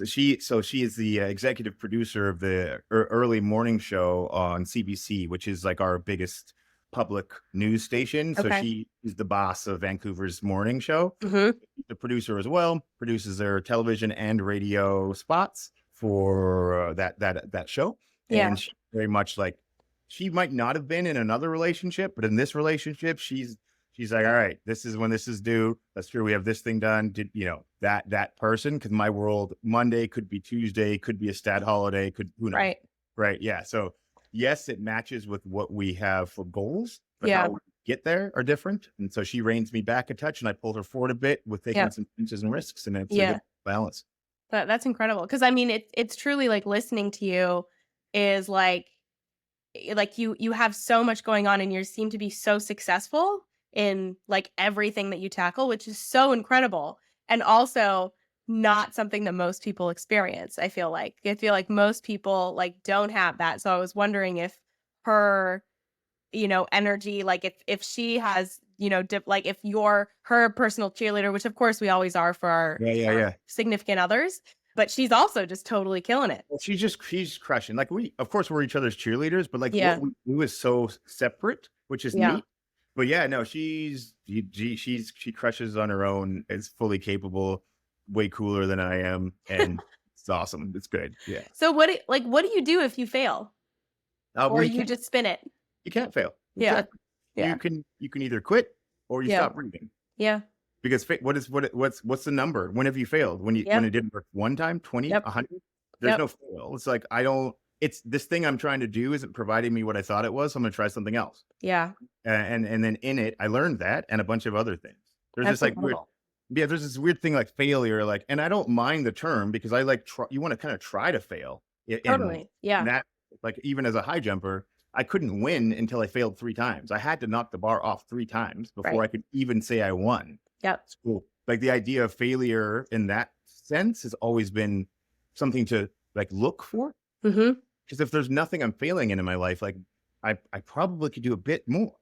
she is the executive producer of the early morning show on CBC, which is like our biggest public news station. So Okay. she is the boss of Vancouver's morning show. Mm-hmm. The producer as well, produces their television and radio spots for that show. Yeah. And she very much like, she might not have been in another relationship, but in this relationship, she's like, all right, this is when this is due. That's true. We have this thing done. Did that person? Because my world, Monday could be Tuesday, could be a stat holiday, who knows? Right. Right. Yeah. So yes, it matches with what we have for goals, but Yeah. how we get there are different. And so she reins me back a touch, and I pulled her forward a bit with taking some pinches and risks, and it's a good balance. That's incredible. Because I mean, it's truly like listening to you is like you have so much going on, and you seem to be so successful in like everything that you tackle, which is so incredible, and also not something that most people experience. I feel like most people like don't have that. So I was wondering if her, energy, like if she has, like if you're her personal cheerleader, which of course we always are for our significant others, but she's also just totally killing it. Well, she's crushing. Like of course we're each other's cheerleaders, but like Yeah. what we do is so separate, which is Yeah. neat. But yeah, no, she crushes on her own, is fully capable, way cooler than I am, and it's awesome. It's good. Yeah. So what do you do if you fail? Or you just spin it? You can't fail. Yeah. Exactly. Yeah. You can either quit or you stop breathing. Yeah. Because what's the number? When have you failed? When it didn't work one time, 20, 100? There's no fail. It's like it's this thing I'm trying to do isn't providing me what I thought it was, so I'm gonna try something else. Yeah. And then in it, I learned that and a bunch of other things. There's this like there's this weird thing like failure, like, and I don't mind the term because I like you want to kind of try to fail. Totally. Yeah. And that, like, even as a high jumper, I couldn't win until I failed 3 times. I had to knock the bar off 3 times before I could even say I won. Yep. It's cool. like the idea of failure in that sense has always been something to like look for. Mm-hmm. Because if there's nothing I'm failing in my life, like I probably could do a bit more.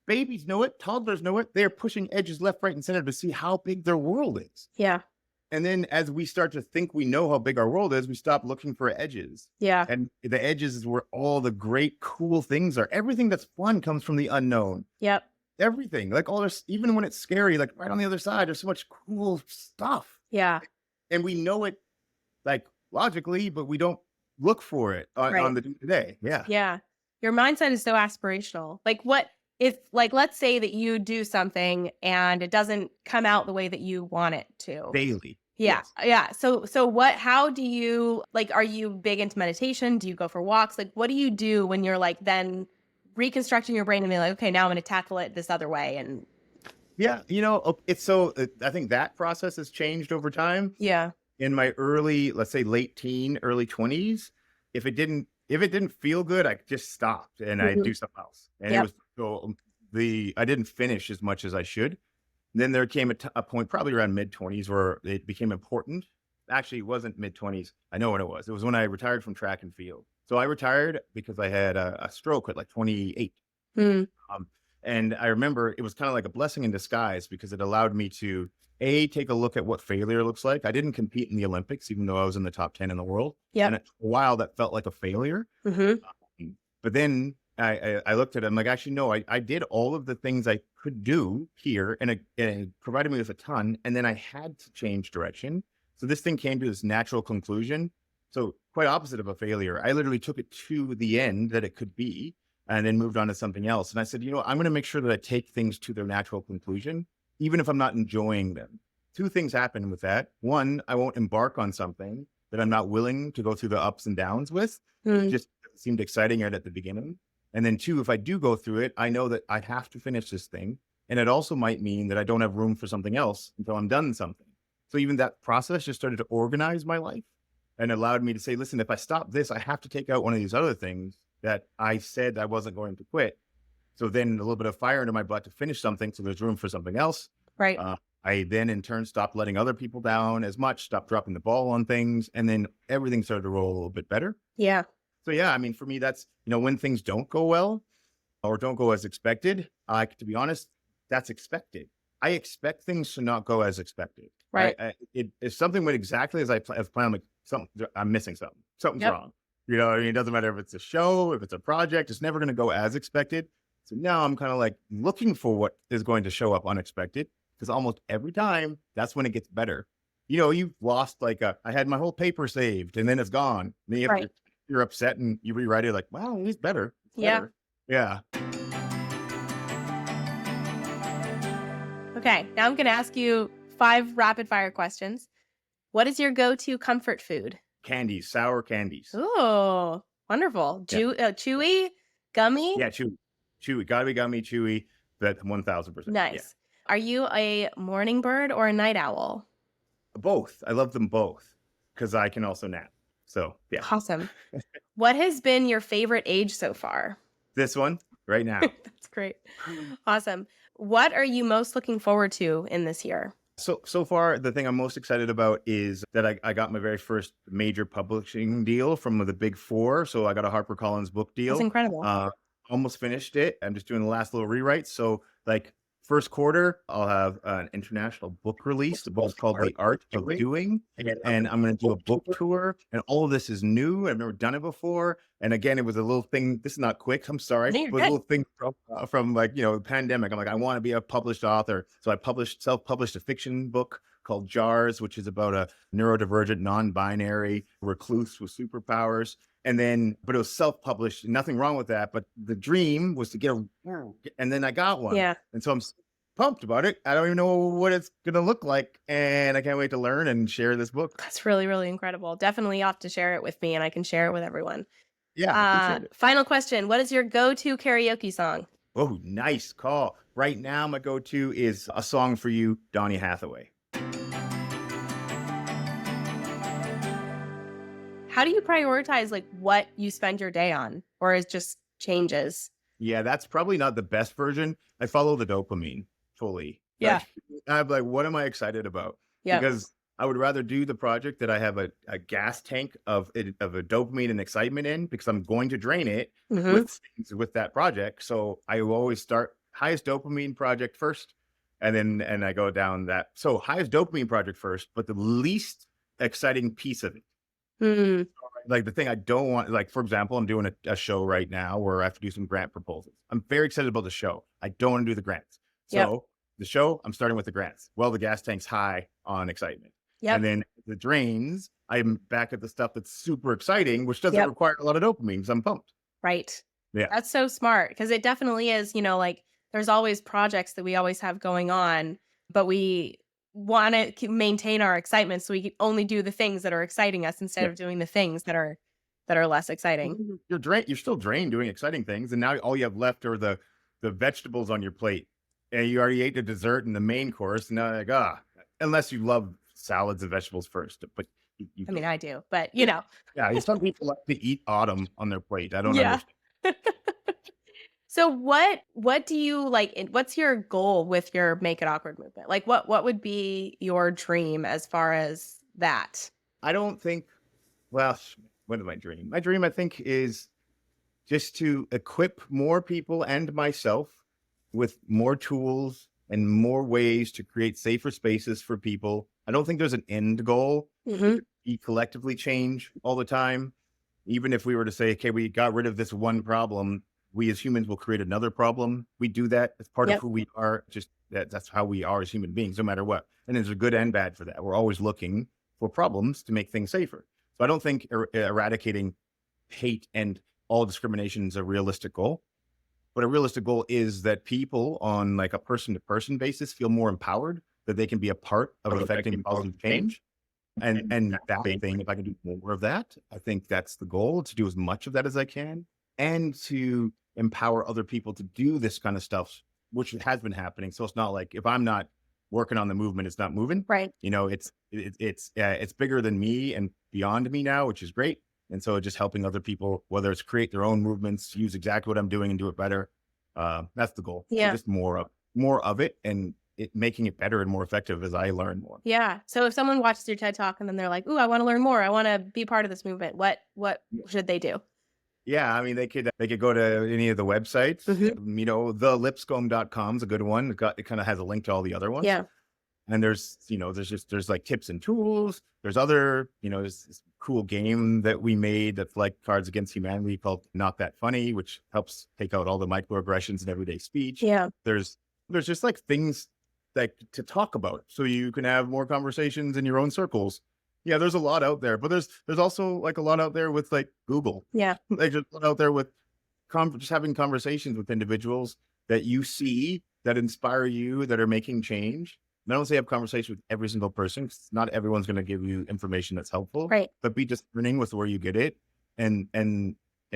Babies know it. Toddlers know it. They're pushing edges left, right, and center to see how big their world is. Yeah. And then as we start to think we know how big our world is, we stop looking for edges. Yeah. And the edges is where all the great, cool things are. Everything that's fun comes from the unknown. Yep. Everything. Like all this, even when it's scary, like right on the other side, there's so much cool stuff. Yeah. And we know it like logically, but we don't look for it on the day. Yeah. Yeah. Your mindset is so aspirational. Like what if, like, let's say that you do something and it doesn't come out the way that you want it to. Daily. Yeah. Yes. Yeah. So how do you, like, are you big into meditation? Do you go for walks? Like, what do you do when you're like then reconstructing your brain and being like, okay, now I'm going to tackle it this other way? And yeah, you know, it's so, I think that process has changed over time. yeah. In my early, let's say late teen, early 20s, if it didn't feel good, I just stopped and I'd do something else. And it was so I didn't finish as much as I should. Then there came a point probably around mid 20s where it became important. Actually, it wasn't mid 20s. I know when it was. It was when I retired from track and field. So I retired because I had a stroke at like 28. Mm. And I remember it was kind of like a blessing in disguise because it allowed me to take a look at what failure looks like. I didn't compete in the Olympics, even though I was in the top 10 in the world. Yeah. And for a while that felt like a failure. Mm-hmm. But then I looked at it. I'm like, actually, no, I did all of the things I could do here and it provided me with a ton. And then I had to change direction. So this thing came to this natural conclusion. So quite opposite of a failure. I literally took it to the end that it could be and then moved on to something else. And I said, you know, I'm going to make sure that I take things to their natural conclusion, even if I'm not enjoying them. Two things happen with that. One, I won't embark on something that I'm not willing to go through the ups and downs with. It just seemed exciting right at the beginning. And then two, if I do go through it, I know that I have to finish this thing. And it also might mean that I don't have room for something else until I'm done something. So even that process just started to organize my life and allowed me to say, listen, if I stop this, I have to take out one of these other things that I said I wasn't going to quit. So then a little bit of fire into my butt to finish something. So there's room for something else. Right. I then in turn stopped letting other people down as much, stopped dropping the ball on things. And then everything started to roll a little bit better. Yeah. So yeah, I mean, for me, that's, you know, when things don't go well or don't go as expected, to be honest, that's expected. I expect things to not go as expected. Right. If something went exactly as I planned, I'm like, I'm missing something. Something's wrong. You know, I mean, it doesn't matter if it's a show, if it's a project, it's never going to go as expected. So now I'm kind of like looking for what is going to show up unexpected because almost every time that's when it gets better. You know, you've lost like I had my whole paper saved and then it's gone. And then you're upset and you rewrite it like, wow, he's better. It's better. Yeah. Okay. Now I'm going to ask you 5 rapid fire questions. What is your go-to comfort food? Candies, sour candies. Oh, wonderful. Chewy, gummy? Yeah, chewy. Gotta be gummy, chewy. That 1000%. Nice. Yeah. Are you a morning bird or a night owl? Both. I love them both because I can also nap. So, yeah. Awesome. What has been your favorite age so far? This one right now. That's great. Awesome. What are you most looking forward to in this year? So far, the thing I'm most excited about is that I got my very first major publishing deal from the Big Four. So I got a HarperCollins book deal. That's incredible. Almost finished it. I'm just doing the last little rewrites. So like first quarter, I'll have an international book release. The book's called The Art of Doing. And I'm going to do a book tour. And all of this is new. I've never done it before. And again, it was a little thing. This is not quick. I'm sorry. It was a little thing from like, you know, the pandemic. I'm like, I want to be a published author. So I self-published a fiction book called Jars, which is about a neurodivergent, non-binary recluse with superpowers. And then, but it was self-published, nothing wrong with that. But the dream was to get and then I got one. Yeah. And so I'm pumped about it. I don't even know what it's going to look like. And I can't wait to learn and share this book. That's really, really incredible. Definitely have to share it with me and I can share it with everyone. Yeah. Final question. What is your go-to karaoke song? Oh, nice call. Right now, my go-to is A Song for You, Donny Hathaway. How do you prioritize like what you spend your day on, or is just changes? Yeah, that's probably not the best version. I follow the dopamine fully. Yeah. I'm like, what am I excited about? Yep. Because I would rather do the project that I have a gas tank of a dopamine and excitement in, because I'm going to drain it Hmm. with that project. So I will always start highest dopamine project first, and I go down that. So highest dopamine project first, but the least exciting piece of it. Mm. Like the thing I don't want, like for example, I'm doing a show right now where I have to do some grant proposals. I'm very excited about the show. I don't want to do the grants. Yep. So the show, I'm starting with the grants. Well, the gas tank's high on excitement. Yep. And then the drains, I'm back at the stuff that's super exciting, which doesn't Yep. require a lot of dopamine because I'm pumped. Right. Yeah. That's so smart, because it definitely is, like there's always projects that we always have going on, but we want to maintain our excitement, so we can only do the things that are exciting us instead Yeah. of doing the things that are less exciting. You're still drained doing exciting things. And now all you have left are the vegetables on your plate. And you already ate the dessert and the main course. And now like, unless you love salads and vegetables first, but you I mean, I do, but yeah, some people like to eat autumn on their plate. I don't yeah. understand. So what do you like? What's your goal with your Make It Awkward movement? Like what would be your dream as far as that? I don't think, well, what is my dream? My dream, I think, is just to equip more people and myself with more tools and more ways to create safer spaces for people. I don't think there's an end goal. Mm-hmm. We collectively change all the time. Even if we were to say, okay, we got rid of this one problem, we as humans will create another problem. We do that as part of who we are. Just that's how we are as human beings, no matter what. And there's a good and bad for that. We're always looking for problems to make things safer. So I don't think eradicating hate and all discrimination is a realistic goal. But a realistic goal is that people on like a person to person basis feel more empowered, that they can be a part of affecting positive change. And that thing, if I can do more of that, I think that's the goal, to do as much of that as I can, and to empower other people to do this kind of stuff, which has been happening. So it's not like if I'm not working on the movement, it's not moving. Right. It's bigger than me and beyond me now, which is great. And so just helping other people, whether it's create their own movements, use exactly what I'm doing and do it better. That's the goal. Yeah. So just more of it, and making it better and more effective as I learn more. Yeah. So if someone watches your TED Talk and then they're like, "Ooh, I want to learn more. I want to be part of this movement." What should they do? Yeah, I mean, they could go to any of the websites. Mm-hmm. The Lipscombe.com is a good one. It kind of has a link to all the other ones. Yeah. And there's like tips and tools. There's other, there's this cool game that we made that's like Cards Against Humanity called Not That Funny, which helps take out all the microaggressions in everyday speech. Yeah. There's just like things like to talk about, so you can have more conversations in your own circles. Yeah, there's a lot out there, but there's also like a lot out there with like Google. Yeah. Like just a lot out there with just having conversations with individuals that you see that inspire you, that are making change. And I don't say have conversations with every single person, because not everyone's going to give you information that's helpful. Right. But be discerning with where you get it, and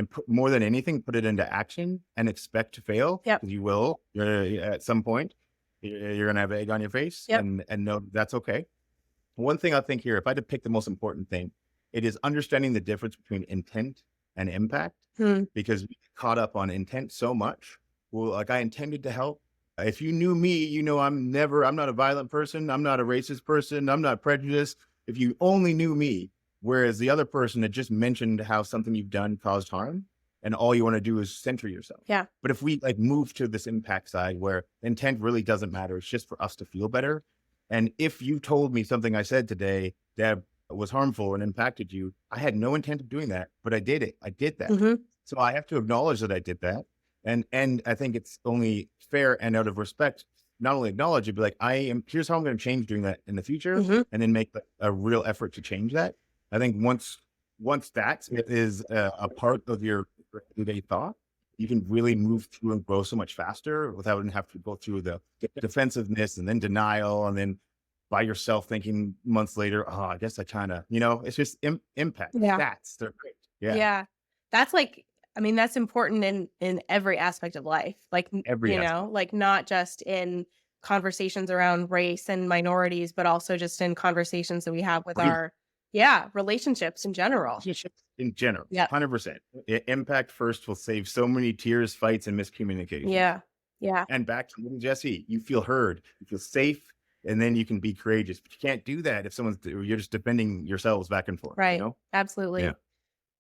put, more than anything, put it into action and expect to fail. Yep. Because you will. At some point, you're going to have egg on your face. Yep. And know that's okay. One thing I think here, if I had to pick the most important thing, it is understanding the difference between intent and impact. Because we get caught up on intent so much. Well, like, I intended to help. If you knew me, I'm not a violent person. I'm not a racist person. I'm not prejudiced. If you only knew me, whereas the other person had just mentioned how something you've done caused harm, and all you want to do is center yourself. Yeah. But if we like move to this impact side where intent really doesn't matter, it's just for us to feel better. And if you told me something I said today that was harmful and impacted you, I had no intent of doing that, but I did it. I did that. Mm-hmm. So I have to acknowledge that I did that. And I think it's only fair and out of respect, not only acknowledge it, but like, here's how I'm going to change doing that in the future, and then make a real effort to change that. I think once that is a part of your everyday thought, you can really move through and grow so much faster without having to go through the defensiveness and then denial, and then by yourself thinking months later, oh, I guess I kind of, it's just impact. Yeah. Stats, they're great. Yeah. Yeah. That's like, I mean, that's important in every aspect of life. Like, like not just in conversations around race and minorities, but also just in conversations that we have with our relationships in general. Yeah, 100%. Impact first will save so many tears, fights, and miscommunication. Yeah. Yeah. And back to little Jesse, you feel heard, you feel safe, and then you can be courageous. But you can't do that if you're just defending yourselves back and forth, you Right. know? Yeah. Absolutely.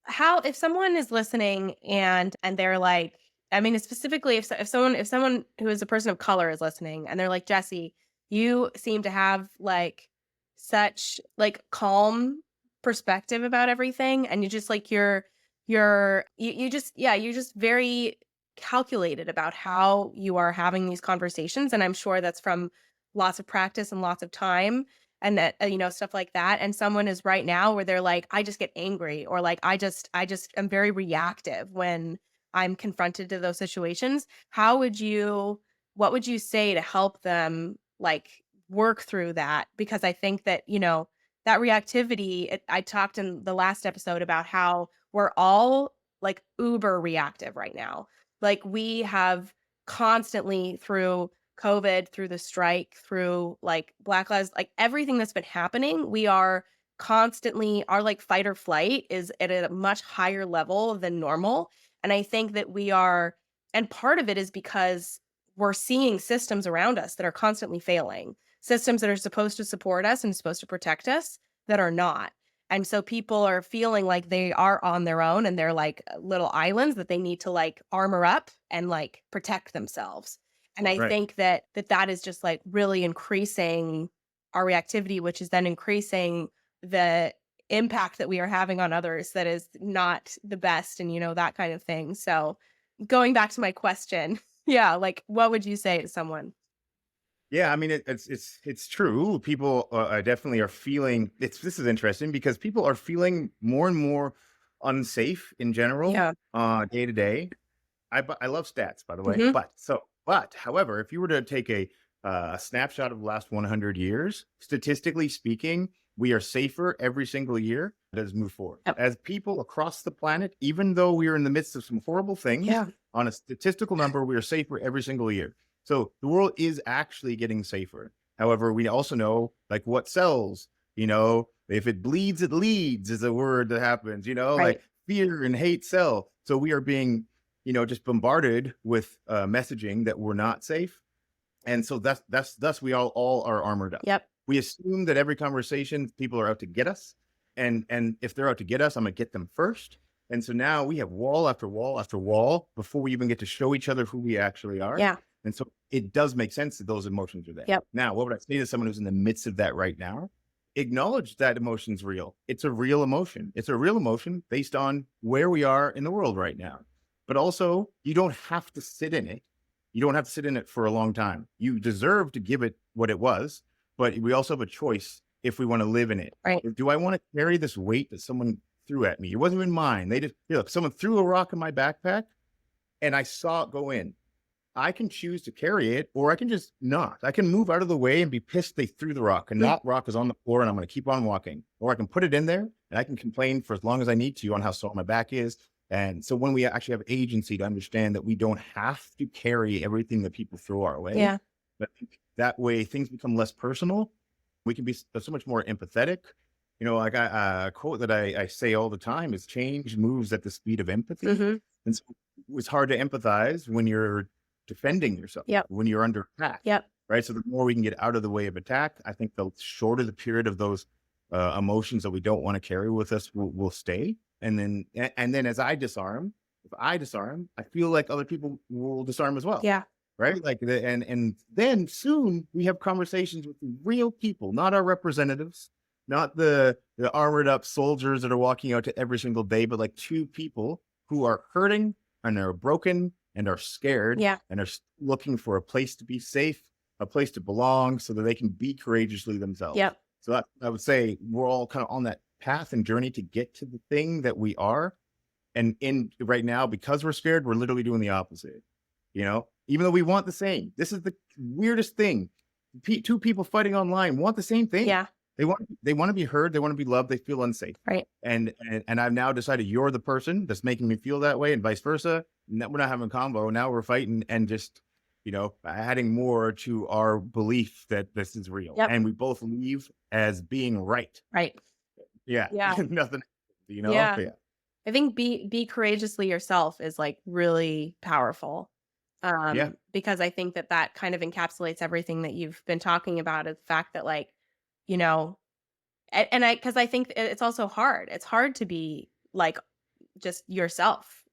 How if someone is listening and they're like, I mean, specifically if someone who is a person of color is listening and they're like, Jesse, you seem to have like such like calm perspective about everything, and you just like you just you're just very calculated about how you are having these conversations, and I'm sure that's from lots of practice and lots of time, and that stuff like that, and someone is right now where they're like, I just get angry, or like I just am very reactive when I'm confronted to those situations. What would you say to help them like work through that? Because I think that that reactivity, I talked in the last episode about how we're all like uber reactive right now. Like we have constantly, through COVID, through the strike, through like Black Lives, like everything that's been happening, we are constantly, our like fight or flight is at a much higher level than normal. And I think that and part of it is because we're seeing systems around us that are constantly failing, systems that are supposed to support us and supposed to protect us that are not. And so people are feeling like they are on their own and they're like little islands that they need to like armor up and like protect themselves. And I Right. think that is just like really increasing our reactivity, which is then increasing the impact that we are having on others that is not the best, and that kind of thing. So going back to my question, yeah, like what would you say to someone? Yeah, I mean, it's true. People definitely are feeling this is interesting because people are feeling more and more unsafe in general, Yeah. day to day. I love stats, by the way. Hmm. However, if you were to take a snapshot of the last 100 years, statistically speaking, we are safer every single year as move forward. Yep. As people across the planet, even though we are in the midst of some horrible things, Yeah. on a statistical number, we are safer every single year. So the world is actually getting safer. However, we also know like what sells, if it bleeds, it leads is a word that happens, Right. like fear and hate sell. So we are being just bombarded with messaging that we're not safe. And so thus we all are armored up. Yep. We assume that every conversation people are out to get us. And if they're out to get us, I'm gonna get them first. And so now we have wall after wall after wall before we even get to show each other who we actually are. Yeah. And so it does make sense that those emotions are there. Yep. Now, what would I say to someone who's in the midst of that right now? Acknowledge that emotion's real. It's a real emotion. It's a real emotion based on where we are in the world right now. But also, you don't have to sit in it. You don't have to sit in it for a long time. You deserve to give it what it was, but we also have a choice if we want to live in it. Right. Do I want to carry this weight that someone threw at me? It wasn't even mine. They just, look, someone threw a rock in my backpack and I saw it go in. I can choose to carry it, or I can just not. I can move out of the way and be pissed they threw the rock, and that rock is on the floor and I'm going to keep on walking. Or I can put it in there and I can complain for as long as I need to on how sore my back is. And so when we actually have agency to understand that we don't have to carry everything that people throw our way, Yeah. but that way things become less personal. We can be so much more empathetic. Like a quote that I say all the time is change moves at the speed of empathy. Hmm. And so it's hard to empathize when you're defending yourself, Yep. when you're under attack. Yep. Right. So the more we can get out of the way of attack, I think the shorter the period of those emotions that we don't want to carry with us will stay. And then as I disarm, if I disarm, I feel like other people will disarm as well. Yeah. Right. Like and then soon we have conversations with real people, not our representatives, not the armored up soldiers that are walking out to every single day, but like two people who are hurting and are broken and are scared, Yeah. and are looking for a place to be safe, a place to belong, so that they can be courageously themselves. Yep. So I would say we're all kind of on that path and journey to get to the thing that we are. And in right now, because we're scared, we're literally doing the opposite. Even though we want the same. This is the weirdest thing. Two people fighting online want the same thing. Yeah. They want to be heard. They want to be loved. They feel unsafe. Right. And I've now decided you're the person that's making me feel that way, and vice versa. We're not having a combo. Now we're fighting and just, adding more to our belief that this is real. Yep. And we both leave as being right. Right. Yeah. Yeah. Nothing, Yeah. Yeah. I think be courageously yourself is like really powerful. Yeah. Because I think that that kind of encapsulates everything that you've been talking about, is the fact that, like, you know, because I think it's also hard. It's hard to be like just yourself,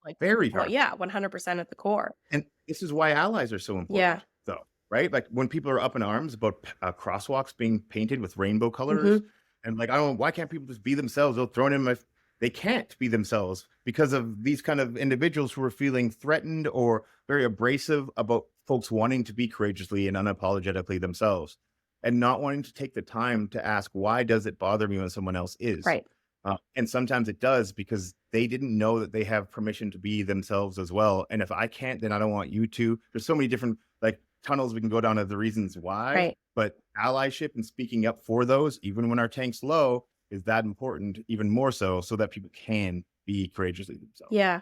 like to the Very point. hard. Yeah, 100% at the core. And this is why allies are so Yeah. important, though, right? Like when people are up in arms about crosswalks being painted with rainbow colors, Mhm. and like, I don't, why can't people just be themselves? They'll throw in my, they can't be themselves because of these kind of individuals who are feeling threatened or very abrasive about folks wanting to be courageously and unapologetically themselves and not wanting to take the time to ask, why does it bother me when someone else is? Right. And sometimes it does because they didn't know that they have permission to be themselves as well. And if I can't, then I don't want you to. There's so many different like tunnels we can go down of the reasons why, Right. but allyship and speaking up for those, even when our tank's low, is that important, even more so that people can be courageously themselves. Yeah. Yeah.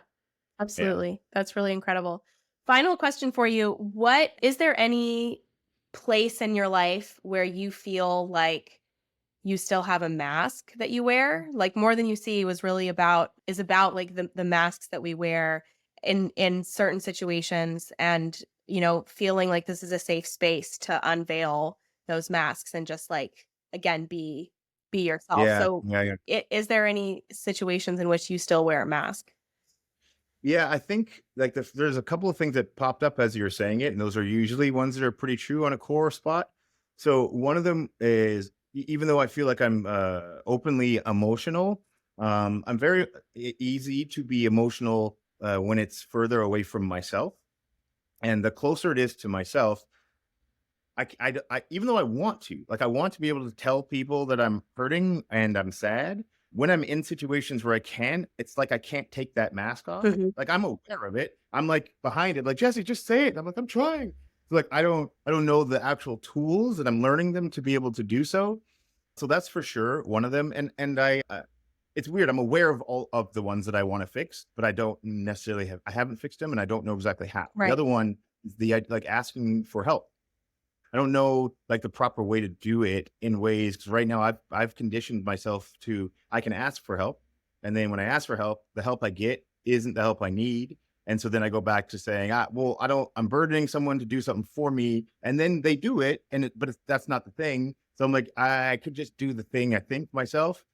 Absolutely. That's really incredible. Final question for you. What is there any place in your life where you feel like you still have a mask that you wear? Like More Than You See was really about like the masks that we wear in certain situations, and feeling like this is a safe space to unveil those masks and just like again be yourself. Yeah. So Yeah. Yeah. is there any situations in which you still wear a mask? Yeah, I think like there's a couple of things that popped up as you're saying it, and those are usually ones that are pretty true on a core spot. So one of them is even though I feel like I'm openly emotional, I'm very easy to be emotional when it's further away from myself, and the closer it is to myself, even though I want to, like, I want to be able to tell people that I'm hurting and I'm sad. When I'm in situations where I can, it's like I can't take that mask off. Mhm. Like I'm aware of it. I'm like behind it, like Jesse, just say it. I'm like, I'm trying. Like I don't know the actual tools, and I'm learning them to be able to do so. So that's for sure one of them. And it's weird. I'm aware of all of the ones that I want to fix, but I don't necessarily have. I haven't fixed them, and I don't know exactly how. The Right. other one is the like asking for help. I don't know like the proper way to do it in ways because right now I've conditioned myself to I can ask for help, and then when I ask for help, the help I get isn't the help I need, and so then I go back to saying, well, I'm burdening someone to do something for me, and then they do it, but that's not the thing. So I'm like, I could just do the thing I think myself,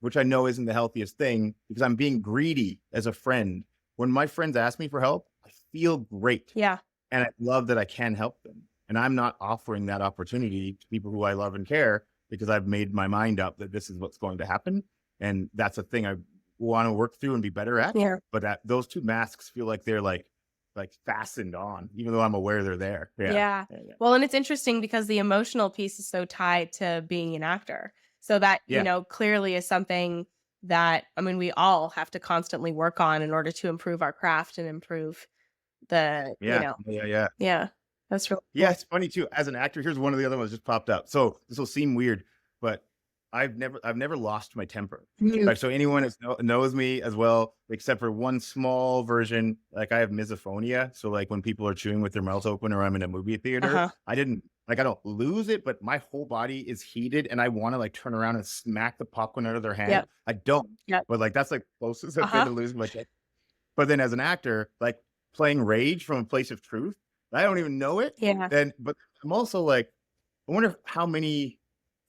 which I know isn't the healthiest thing because I'm being greedy as a friend. When my friends ask me for help, I feel great. Yeah. And I love that I can help them. And I'm not offering that opportunity to people who I love and care because I've made my mind up that this is what's going to happen. And that's a thing I want to work through and be better at. Yeah. But those two masks feel like they're like fastened on, even though I'm aware they're there. Yeah. Yeah. Yeah. Yeah. Well, and it's interesting because the emotional piece is so tied to being an actor. So that, Yeah. clearly is something that, I mean, we all have to constantly work on in order to improve our craft and improve the, Yeah. Yeah. yeah, that's really Yeah, cool. it's funny too. As an actor, here's one of the other ones just popped up. So this will seem weird, but I've never lost my temper. Mhm. Like, so anyone knows me as well, except for one small version. Like I have misophonia. So like when people are chewing with their mouths open or I'm in a movie theater, Uh-huh. I don't lose it, but my whole body is heated and I want to like turn around and smack the popcorn out of their hand. Yep. I don't, Yep. but like that's like closest I've been Uh-huh. to losing my temper. But then as an actor, like playing rage from a place of truth, I don't even know it. Yeah. But I'm also like, I wonder how many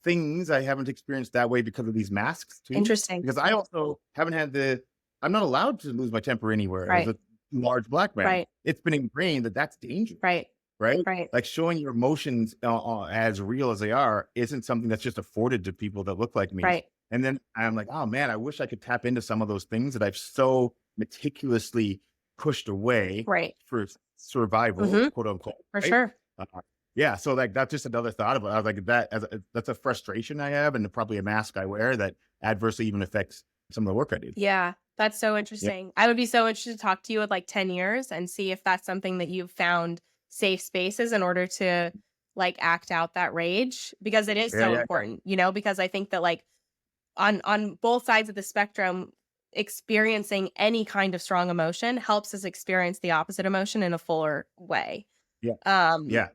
things I haven't experienced that way because of these masks too. Interesting. Because I also haven't had I'm not allowed to lose my temper anywhere as Right. a large black man. Right. It's been ingrained that that's dangerous. Right. Right. Right. Like showing your emotions as real as they are isn't something that's just afforded to people that look like me. Right. And then I'm like, oh man, I wish I could tap into some of those things that I've so meticulously pushed away Right. for survival, Mhm. quote unquote. For Right? sure. Uh, yeah, so like that's just another thought about. I was like that's a frustration I have, and probably a mask I wear that adversely even affects some of the work I do. Yeah. That's so Yeah, interesting. I would be so interested to talk to you in like 10 years and see if that's something that you've found safe spaces in order to like act out that rage, because it is so yeah. important, because I think that like on both sides of the spectrum, experiencing any kind of strong emotion helps us experience the opposite emotion in a fuller way. Yeah, Um yeah.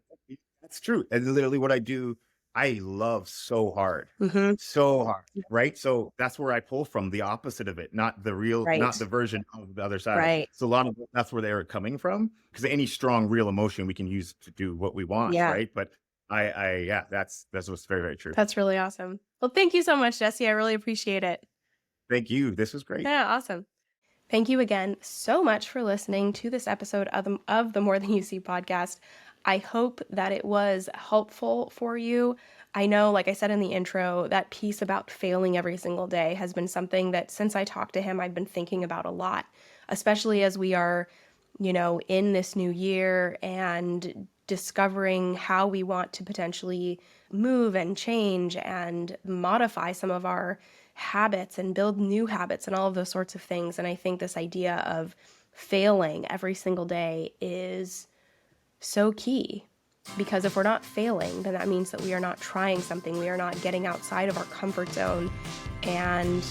That's true. And literally, what I do I love so hard, Hmm. so hard, right? So that's where I pull from, the opposite of it, not the Right. version of the other side. Right. So a lot of that's where they're coming from, because any strong, real emotion we can use to do what we want, Yeah. right? But yeah, that's what's very, very true. That's really awesome. Well, thank you so much, Jesse. I really appreciate it. Thank you. This was great. Yeah, awesome. Thank you again so much for listening to this episode of the More Than You See podcast. I hope that it was helpful for you. I know, like I said in the intro, that piece about failing every single day has been something that since I talked to him, I've been thinking about a lot, especially as we are, in this new year and discovering how we want to potentially move and change and modify some of our habits and build new habits and all of those sorts of things. And I think this idea of failing every single day is so key, because if we're not failing, then that means that we are not trying something. We are not getting outside of our comfort zone. And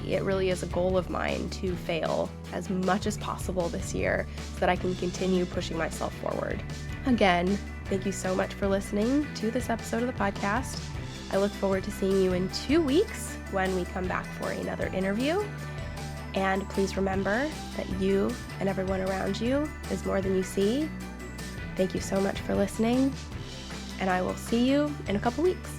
it really is a goal of mine to fail as much as possible this year so that I can continue pushing myself forward. Again, thank you so much for listening to this episode of the podcast. I look forward to seeing you in 2 weeks when we come back for another interview. And please remember that you and everyone around you is more than you see. Thank you so much for listening, and I will see you in a couple weeks.